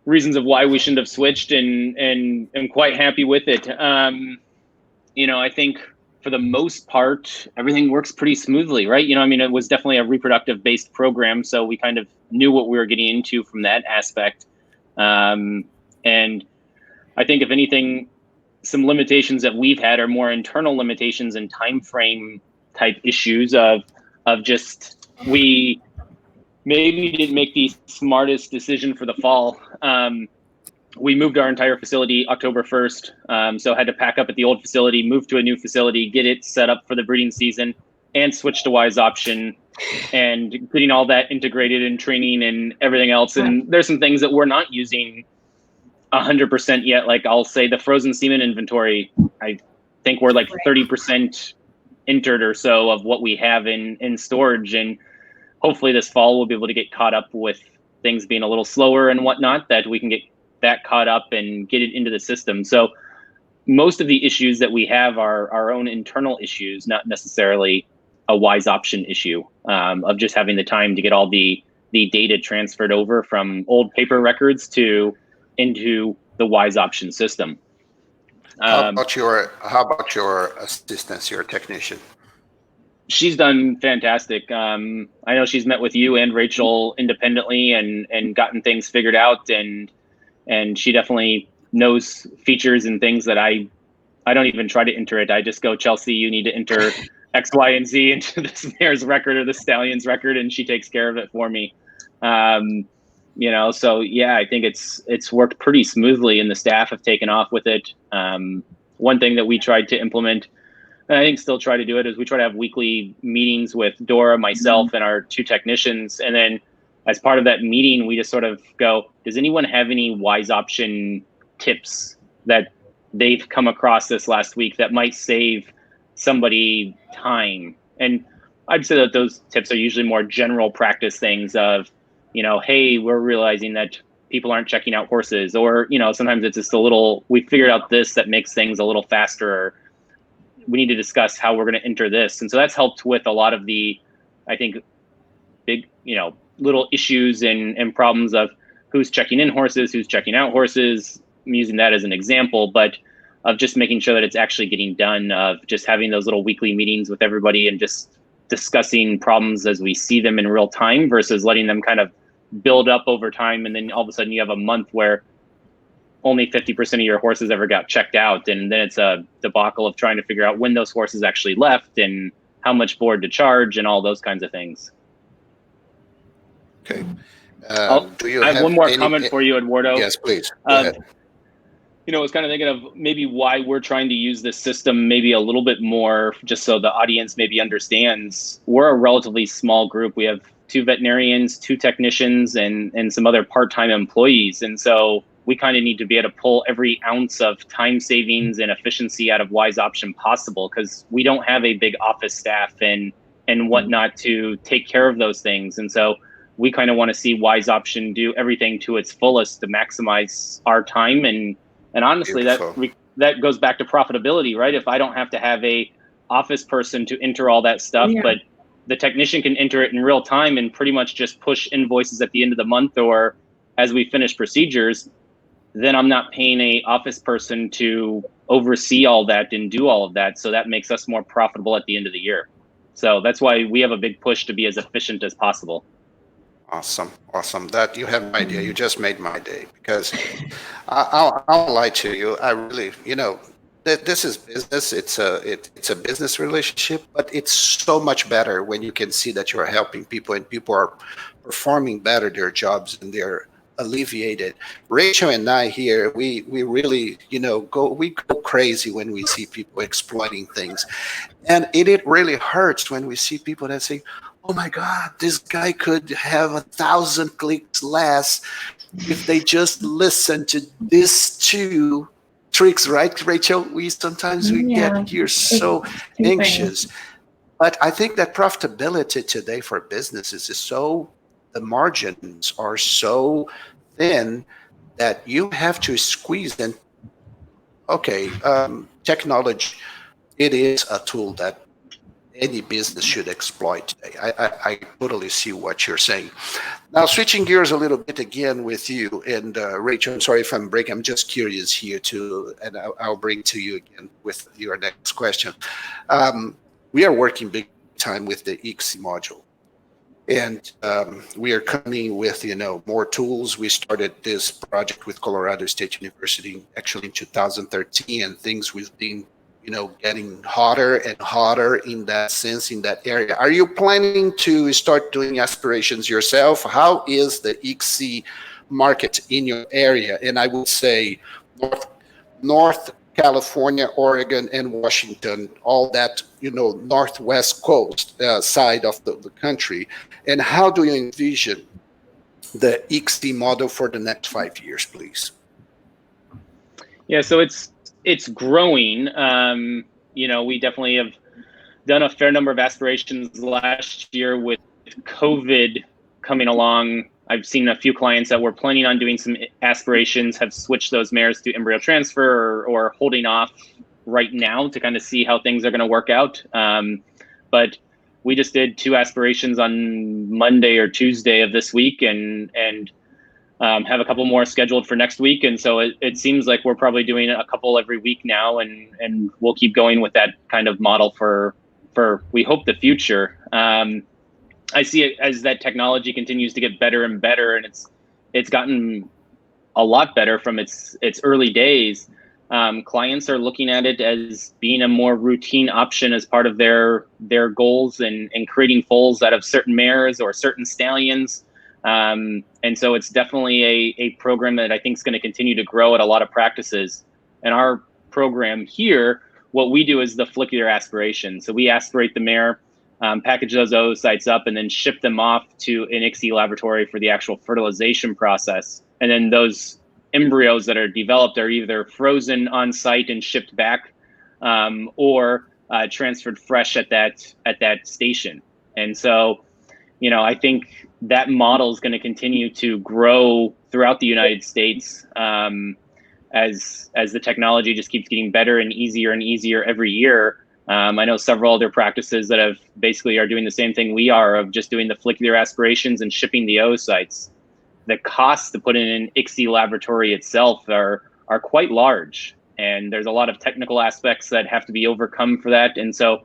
reasons of why we shouldn't have switched, and am quite happy with it. You know, I think for the most part, everything works pretty smoothly, right? You know, I mean, it was definitely a reproductive based program, so we kind of knew what we were getting into from that aspect. And I think if anything, some limitations that we've had are more internal limitations and time frame type issues of just, we maybe didn't make the smartest decision for the fall. We moved our entire facility October 1st. So had to pack up at the old facility, move to a new facility, get it set up for the breeding season, and switch to Wise Option, and getting all that integrated and training and everything else. And there's some things that we're not using 100% yet. Like, I'll say the frozen semen inventory, I think we're like 30% entered or so of what we have in storage. And hopefully this fall we'll be able to get caught up with things being a little slower and whatnot, that we can get that caught up and get it into the system. So most of the issues that we have are our own internal issues, not necessarily a Wise Option issue, of just having the time to get all the data transferred over from old paper records into the Wise Option system. How about your assistant, your technician? She's done fantastic. I know she's met with you and Rachel independently and gotten things figured out, and she definitely knows features and things that I don't even try to enter it. I just go, Chelsea, you need to enter X, Y, and Z into this mare's record or the stallion's record, and she takes care of it for me. You know, so yeah, I think it's worked pretty smoothly, and the staff have taken off with it. One thing that we tried to implement, and I think still try to do it, is we try to have weekly meetings with Dora, myself, and our two technicians. And then as part of that meeting, we just sort of go, does anyone have any Wise Option tips that they've come across this last week that might save somebody time? And I'd say that those tips are usually more general practice things of, you know, hey, we're realizing that people aren't checking out horses, or, you know, sometimes it's just a little, we figured out this that makes things a little faster, or we need to discuss how we're going to enter this. And so that's helped with a lot of the, I think, big, you know, little issues and problems of who's checking in horses, who's checking out horses. I'm using that as an example, but of just making sure that it's actually getting done, of just having those little weekly meetings with everybody and just discussing problems as we see them in real time, versus letting them kind of build up over time. And then all of a sudden you have a month where only 50% of your horses ever got checked out. And then it's a debacle of trying to figure out when those horses actually left and how much board to charge and all those kinds of things. Okay. Do you I have have one more any? comment for you, Eduardo. Yes, please. Go ahead. I was kind of thinking of maybe why we're trying to use this system maybe a little bit more, just so the audience maybe understands. We're a relatively small group. We have 2 veterinarians, 2 technicians, and some other part-time employees. And so we kind of need to be able to pull every ounce of time savings and efficiency out of Wise Option possible, because we don't have a big office staff and whatnot to take care of those things. And so we kind of want to see Wise Option do everything to its fullest to maximize our time. And honestly, that goes back to profitability, right? If I don't have to have a office person to enter all that stuff, but the technician can enter it in real time and pretty much just push invoices at the end of the month or as we finish procedures, then I'm not paying a office person to oversee all that and do all of that. So that makes us more profitable at the end of the year. So that's why we have a big push to be as efficient as possible. Awesome. That you have my idea. You just made my day, because I'll lie to you. I really, this is business. It's a business relationship, but it's so much better when you can see that you are helping people and people are performing better their jobs and they're alleviated. Rachel and I here, we really, go crazy when we see people exploiting things, and it really hurts when we see people that say, oh my God, this guy could have 1,000 clicks less if they just listen to these 2 tricks, right, Rachel? We get here so anxious. But I think that profitability today for businesses is the margins are so thin that you have to squeeze in. Okay, technology, it is a tool that any business should exploit today. I totally see what you're saying. Now, switching gears a little bit again with you and Rachel, I'm sorry if I'm breaking, I'm just curious here too, and I'll bring to you again with your next question. We are working big time with the ICSI module, and we are coming with, more tools. We started this project with Colorado State University actually in 2013, and things we've been getting hotter and hotter in that sense, in that area. Are you planning to start doing aspirations yourself? How is the ICSI market in your area? And I would say North California, Oregon, and Washington, all that, Northwest coast side of the country. And how do you envision the ICSI model for the next 5 years, please? Yeah, so it's growing. We definitely have done a fair number of aspirations last year with COVID coming along. I've seen a few clients that were planning on doing some aspirations have switched those mares to embryo transfer or holding off right now to kind of see how things are going to work out. But we just did 2 aspirations on Monday or Tuesday of this week and have a couple more scheduled for next week. And so it seems like we're probably doing a couple every week now, and we'll keep going with that kind of model for we hope the future. I see it as that technology continues to get better and better, and it's gotten a lot better from its early days. Clients are looking at it as being a more routine option as part of their goals and creating foals out of certain mares or certain stallions. And so it's definitely a program that I think is going to continue to grow at a lot of practices. And our program here, what we do is the follicular aspiration. So we aspirate the mare, package those oocytes up, and then ship them off to an ICSI laboratory for the actual fertilization process. And then those embryos that are developed are either frozen on site and shipped back, or transferred fresh at that station. And so, I think that model is going to continue to grow throughout the United States as the technology just keeps getting better and easier every year. I know several other practices that are doing the same thing we are, of just doing the follicular aspirations and shipping the oocytes. The costs to put in an ICSI laboratory itself are quite large, and there's a lot of technical aspects that have to be overcome for that. And so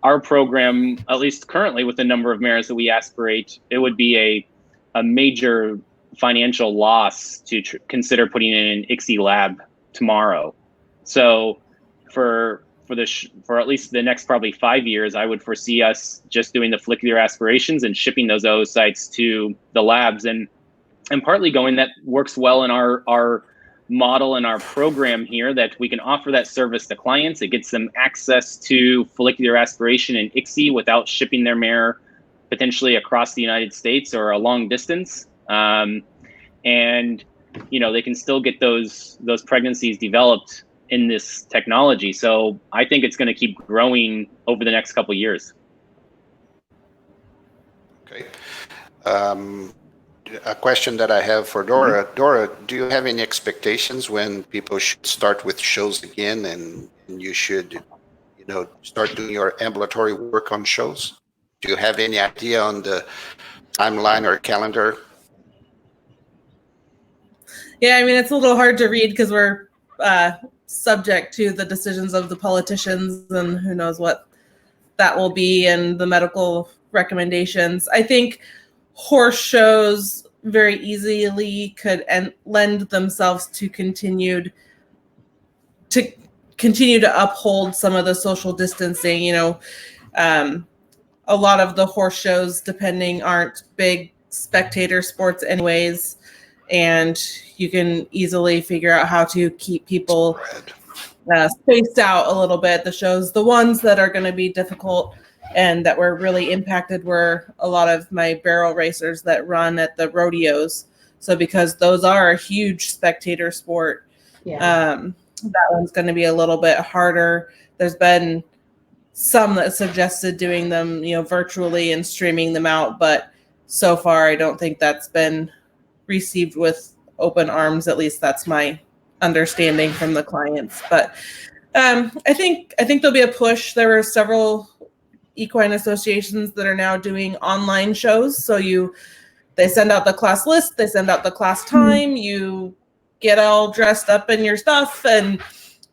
our program, at least currently with the number of mares that we aspirate, it would be a major financial loss to consider putting in an ICSI lab tomorrow. So for for at least the next probably 5 years, I would foresee us just doing the follicular aspirations and shipping those oocytes to the labs, and partly going that works well in our model and our program here, that we can offer that service to clients. It gets them access to follicular aspiration and ICSI without shipping their mare potentially across the United States or a long distance. And they can still get those pregnancies developed in this technology. So I think it's going to keep growing over the next couple of years. Okay. A question that I have for Dora. Dora, do you have any expectations when people should start with shows again, and you should, start doing your ambulatory work on shows? Do you have any idea on the timeline or calendar? Yeah, I mean, it's a little hard to read because we're subject to the decisions of the politicians, and who knows what that will be, and the medical recommendations. I think horse shows very easily could lend themselves to continue to uphold some of the social distancing. A lot of the horse shows, depending, aren't big spectator sports anyways, and you can easily figure out how to keep people spaced out a little bit. The ones that are going to be difficult and that were really impacted were a lot of my barrel racers that run at the rodeos. So because those are a huge spectator sport, that one's going to be a little bit harder. There's been some that suggested doing them, virtually and streaming them out, but so far I don't think that's been received with open arms. At least that's my understanding from the clients. But I think there'll be a push. There were several equine associations that are now doing online shows. So they send out the class list, they send out the class time, you get all dressed up in your stuff, and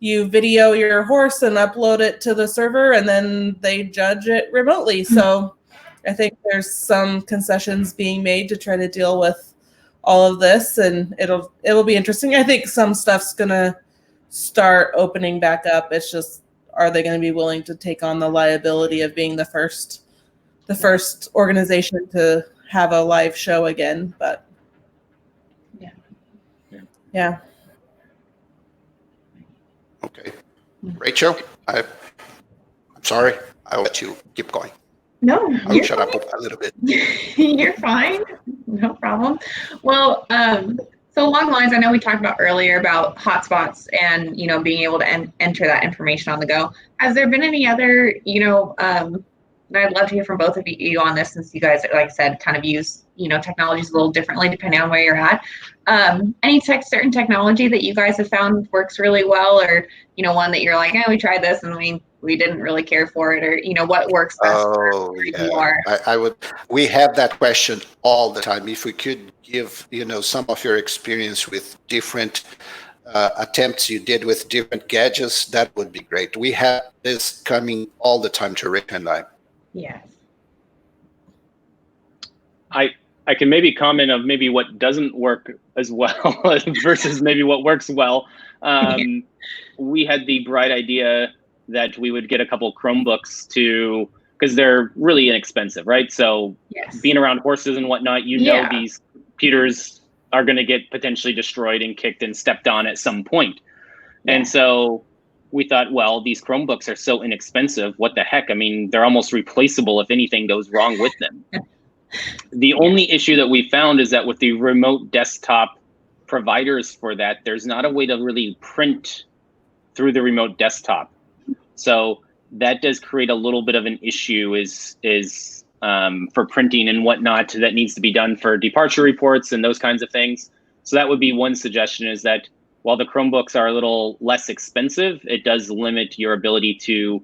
you video your horse and upload it to the server, and then they judge it remotely. So I think there's some concessions being made to try to deal with all of this, and it'll be interesting. I think some stuff's gonna start opening back up. It's just, are they going to be willing to take on the liability of being the first organization to have a live show again? But yeah. Okay, Rachel, I'm sorry, I'll let you keep going. No, I'll shut up a little bit. You're fine. No problem. Well, so along the lines, I know we talked about earlier about hotspots and, being able to enter that information on the go. Has there been any other, and I'd love to hear from both of you on this, since you guys, like I said, kind of use, technologies a little differently depending on where you're at. Any certain technology that you guys have found works really well, or, one that you're like, we tried this and we didn't really care for it, or, what works best for where you are? We have that question all the time. If we could give, some of your experience with different attempts you did with different gadgets, that would be great. We have this coming all the time to Rick and I. Yes. I can maybe comment of maybe what doesn't work as well versus maybe what works well. We had the bright idea that we would get a couple Chromebooks because they're really inexpensive, right? So being around horses and whatnot, these computers are going to get potentially destroyed and kicked and stepped on at some point. And so we thought, well, these Chromebooks are so inexpensive. What the heck? I mean, they're almost replaceable if anything goes wrong with them. The only issue that we found is that with the remote desktop providers for that, there's not a way to really print through the remote desktop. So that does create a little bit of an issue is for printing and whatnot that needs to be done for departure reports and those kinds of things. So that would be one suggestion, is that while the Chromebooks are a little less expensive, it does limit your ability to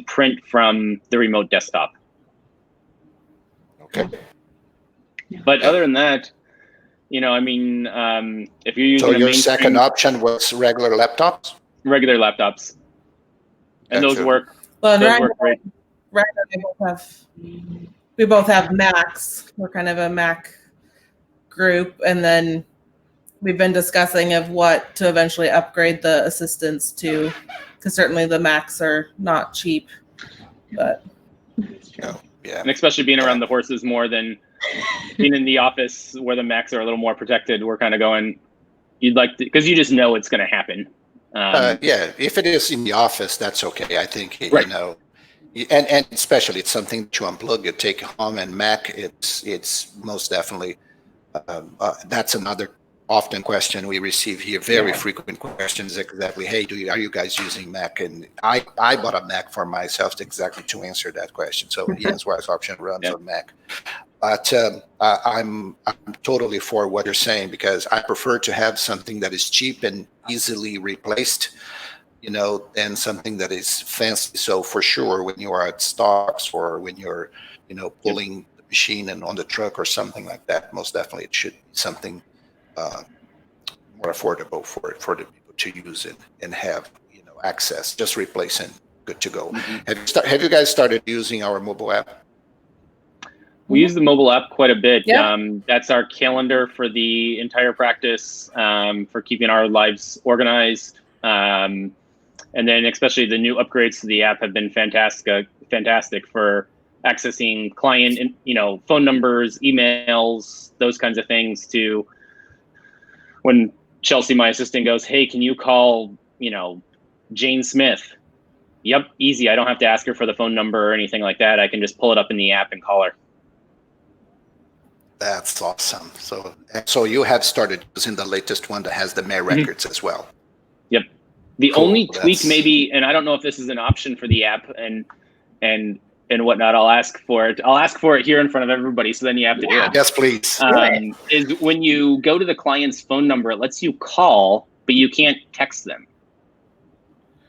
print from the remote desktop. Okay. But other than that, if you're using your second option was regular laptops? Regular laptops. And Gotcha. those work. Well, Great. we both have Macs. We're kind of a Mac group, and then we've been discussing of what to eventually upgrade the assistants to, because certainly the Macs are not cheap. But Oh, yeah. And especially being around the horses more than being in the office where the Macs are a little more protected, we're kind of going, you'd like to, because you just know it's going to happen. Yeah, if it is in the office, that's okay. I think, Right. you know, and especially it's something that you unplug, you take home, and Mac, it's most definitely, that's another often question we receive here, very frequent questions, exactly, hey, are you guys using Mac? And I bought a Mac for myself exactly to answer that question. So yes, Wise Option runs on Mac. But I'm totally for what you're saying, because I prefer to have something that is cheap and easily replaced, you know, than something that is fancy. So for sure, when you are at stocks or when you're, you know, pulling the machine and on the truck or something like that, most definitely it should be something more affordable for the people to use it and have, you know, access. Just replace and good to go. Have you guys started using our mobile app? We use the mobile app quite a bit. Yeah. That's our calendar for the entire practice, for keeping our lives organized. And then especially the new upgrades to the app have been fantastic for accessing client, you know, phone numbers, emails, those kinds of things. To when Chelsea, my assistant, goes, hey, can you call, you know, Jane Smith? Yep, easy. I don't have to ask her for the phone number or anything like that. I can just pull it up in the app and call her. That's awesome. So you have started using the latest one that has the May records as well. Yep. The Cool. only tweak maybe, and I don't know if this is an option for the app and whatnot, I'll ask for it. I'll ask for it here in front of everybody, so then you have to do it. Yes, please. Is when you go to the client's phone number, it lets you call, but you can't text them.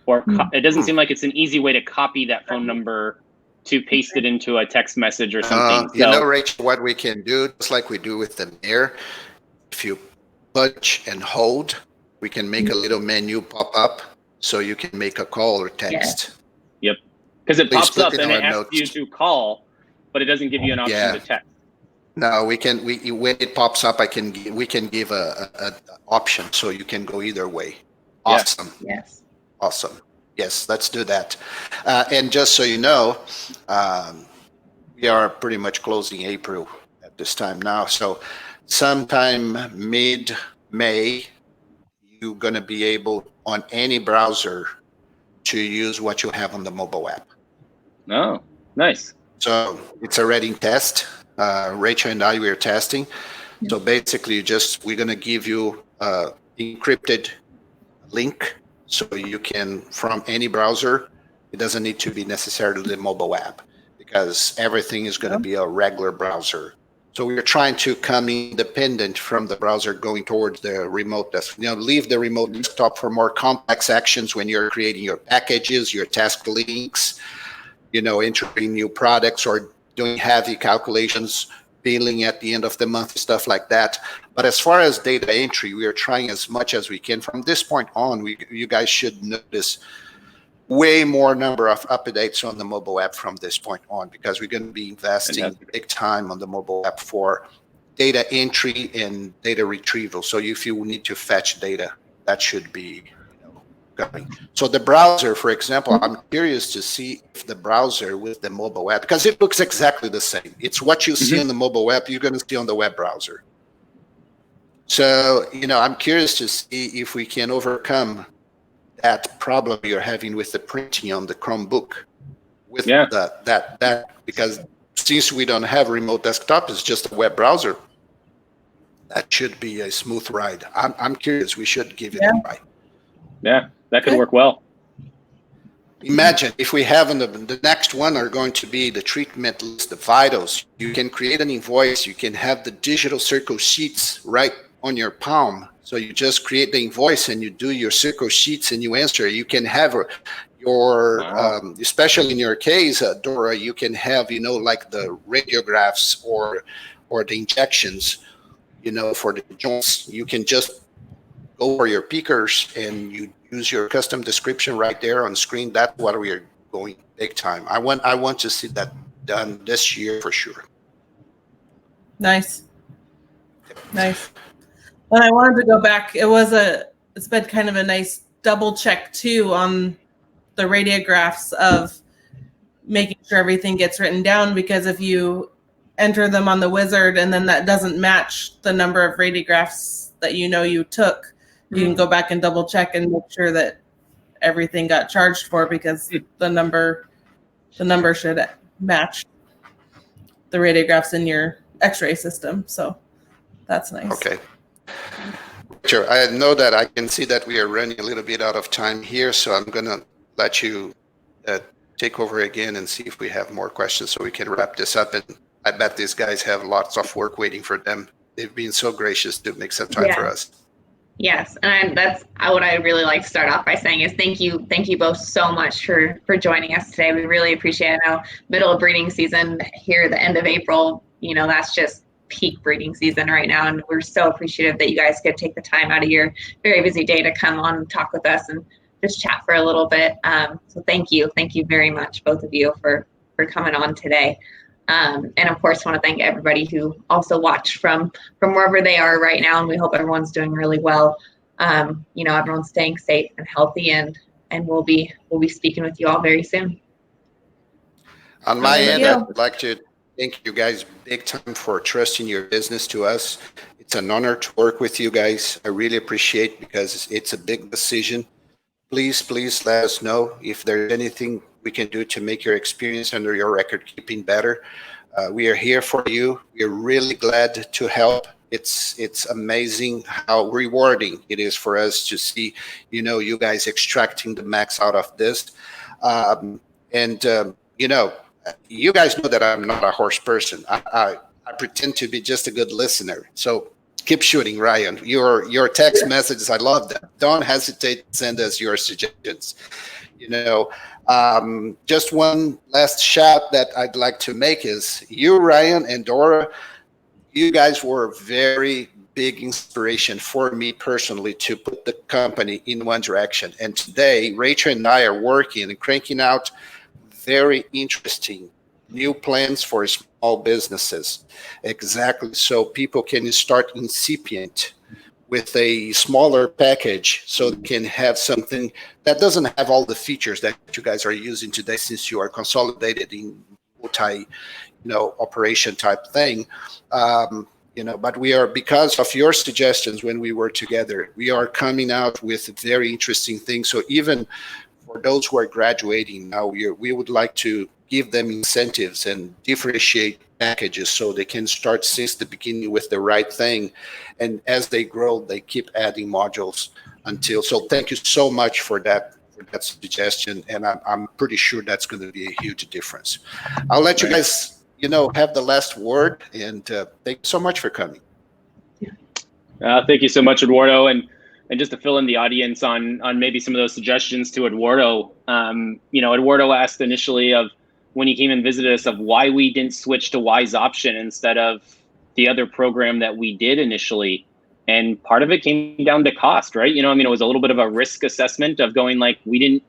Or it doesn't seem like it's an easy way to copy that phone number to paste it into a text message or something. You know, Rachel, what we can do, just like we do with the Mayor, if you punch and hold, we can make a little menu pop up so you can make a call or text. Yep. Because it Please pops put up it and in it our asks you notes. to call, but it doesn't give you an option to text. No, we can. When it pops up, we can give a option so you can go either way. Awesome. Yes. Awesome. Yes, let's do that. And just so you know, we are pretty much closing April at this time now. So sometime mid-May, you're going to be able on any browser to use what you have on the mobile app. Oh, nice. So it's already in test. Rachel and I, we are testing. So basically we're going to give you an encrypted link so you can, from any browser, it doesn't need to be necessarily the mobile app, because everything is going to be a regular browser. So we're trying to come independent from the browser going towards the remote desktop. You know, leave the remote desktop for more complex actions when you're creating your packages, your task links, you know, entering new products or doing heavy calculations, billing at the end of the month, stuff like that. But as far as data entry, we are trying as much as we can. From this point on, you guys should notice way more number of updates on the mobile app from this point on, because we're going to be investing big time on the mobile app for data entry and data retrieval. So if you need to fetch data, that should be, you know, coming. So the browser, for example, I'm curious to see if the browser with the mobile app, because it looks exactly the same. It's what you see on the mobile app, you're going to see on the web browser. So, you know, I'm curious to see if we can overcome that problem you're having with the printing on the Chromebook with that, because since we don't have remote desktop, it's just a web browser. That should be a smooth ride. I'm curious. We should give it a try. Yeah, that could work well. Imagine if we have the next one are going to be the treatment list, the vitals. You can create an invoice. You can have the digital circle sheets right on your palm. So you just create the invoice and you do your circle sheets and you answer. You can have your, especially in your case, Dora, you can have, you know, like the radiographs or the injections, you know, for the joints. You can just go for your pickers and you use your custom description right there on screen. That's what we are going big time. I want to see that done this year for sure. Nice. And I wanted to go back. It's been kind of a nice double check too on the radiographs of making sure everything gets written down, because if you enter them on the wizard and then that doesn't match the number of radiographs that you took, you can go back and double check and make sure that everything got charged for, because the number should match the radiographs in your x-ray system. So that's nice. Okay. Sure. I know that I can see that we are running a little bit out of time here, so I'm going to let you take over again and see if we have more questions so we can wrap this up. And I bet these guys have lots of work waiting for them. They've been so gracious to make some time for us. Yes, and that's what I really like to start off by saying is thank you both so much for joining us today. We really appreciate it. I know middle of breeding season here, the end of April, that's just peak breeding season right now, and we're so appreciative that you guys could take the time out of your very busy day to come on and talk with us and just chat for a little bit. So thank you very much, both of you, for coming on today. And of course, want to thank everybody who also watched from wherever they are right now, and we hope everyone's doing really well. Everyone's staying safe and healthy, and we'll be speaking with you all very soon. On my end, I'd like to thank you guys big time for trusting your business to us. It's an honor to work with you guys. I really appreciate, because it's a big decision. Please let us know if there's anything we can do to make your experience under your record keeping better. We are here for you. We're really glad to help. It's amazing how rewarding it is for us to see, you guys extracting the max out of this. You guys know that I'm not a horse person. I pretend to be just a good listener. So keep shooting, Ryan. Your text messages, I love them. Don't hesitate to send us your suggestions. Just one last shout that I'd like to make is you, Ryan, and Dora. You guys were very big inspiration for me personally to put the company in one direction. And today, Rachel and I are working and cranking out very interesting new plans for small businesses. Exactly. So people can start incipient with a smaller package, so they can have something that doesn't have all the features that you guys are using today, since you are consolidated in multi, operation type thing. But we are, because of your suggestions when we were together, we are coming out with very interesting things. So even for those who are graduating now, we would like to give them incentives and differentiate packages so they can start since the beginning with the right thing. And as they grow, they keep adding modules so thank you so much for that suggestion. And I'm pretty sure that's going to be a huge difference. I'll let you guys, have the last word, and thank you so much for coming. Thank you so much, Eduardo. And just to fill in the audience on maybe some of those suggestions to Eduardo, Eduardo asked initially of when he came and visited us of why we didn't switch to Wise Option instead of the other program that we did initially. And part of it came down to cost, right? It was a little bit of a risk assessment of going like, we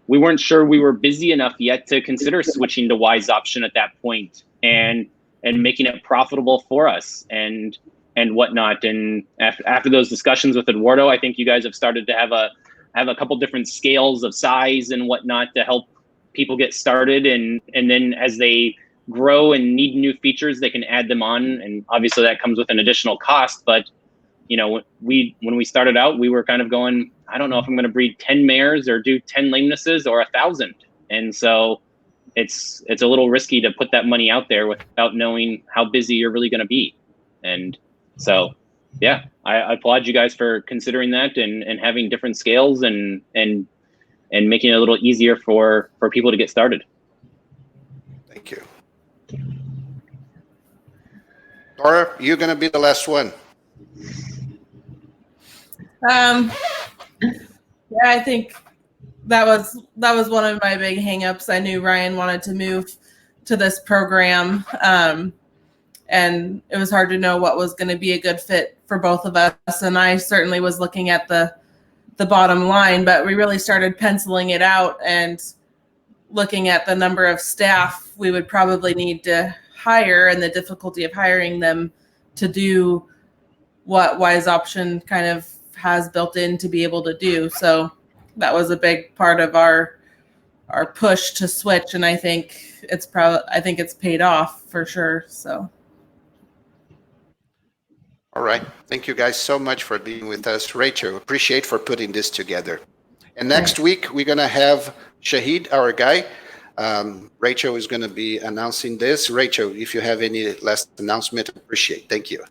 weren't sure we were busy enough yet to consider switching to Wise Option at that point and making it profitable for us and whatnot. And after those discussions with Eduardo, I think you guys have started to have a couple different scales of size and whatnot to help people get started. And then as they grow and need new features, they can add them on. And obviously that comes with an additional cost. But, when we started out, we were kind of going, I don't know if I'm going to breed 10 mares or do 10 lamenesses or 1,000. And so it's a little risky to put that money out there without knowing how busy you're really going to be. And so, yeah, I applaud you guys for considering that and having different scales and making it a little easier for people to get started. Thank you. Dora, you're going to be the last one. I think that was one of my big hangups. I knew Ryan wanted to move to this program, and it was hard to know what was going to be a good fit for both of us. And I certainly was looking at the bottom line, but we really started penciling it out and looking at the number of staff we would probably need to hire and the difficulty of hiring them to do what Wise Option kind of has built in to be able to do. So that was a big part of our our push to switch, and I think it's paid off for sure. So. All right. Thank you guys so much for being with us. Rachel, appreciate for putting this together. And next week, we're going to have Shahid, our guy. Rachel is going to be announcing this. Rachel, if you have any last announcement, appreciate. Thank you.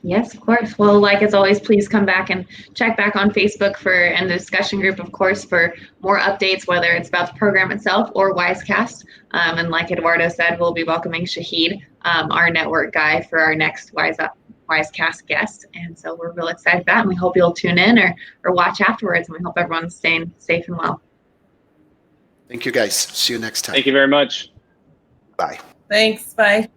Yes, of course. Well, like as always, please come back and check back on Facebook and the discussion group, of course, for more updates, whether it's about the program itself or Wisecast. And like Eduardo said, we'll be welcoming Shahid, our network guy, for our next Wisecast guest. And so we're real excited for that. And we hope you'll tune in or watch afterwards. And we hope everyone's staying safe and well. Thank you, guys. See you next time. Thank you very much. Bye. Thanks. Bye.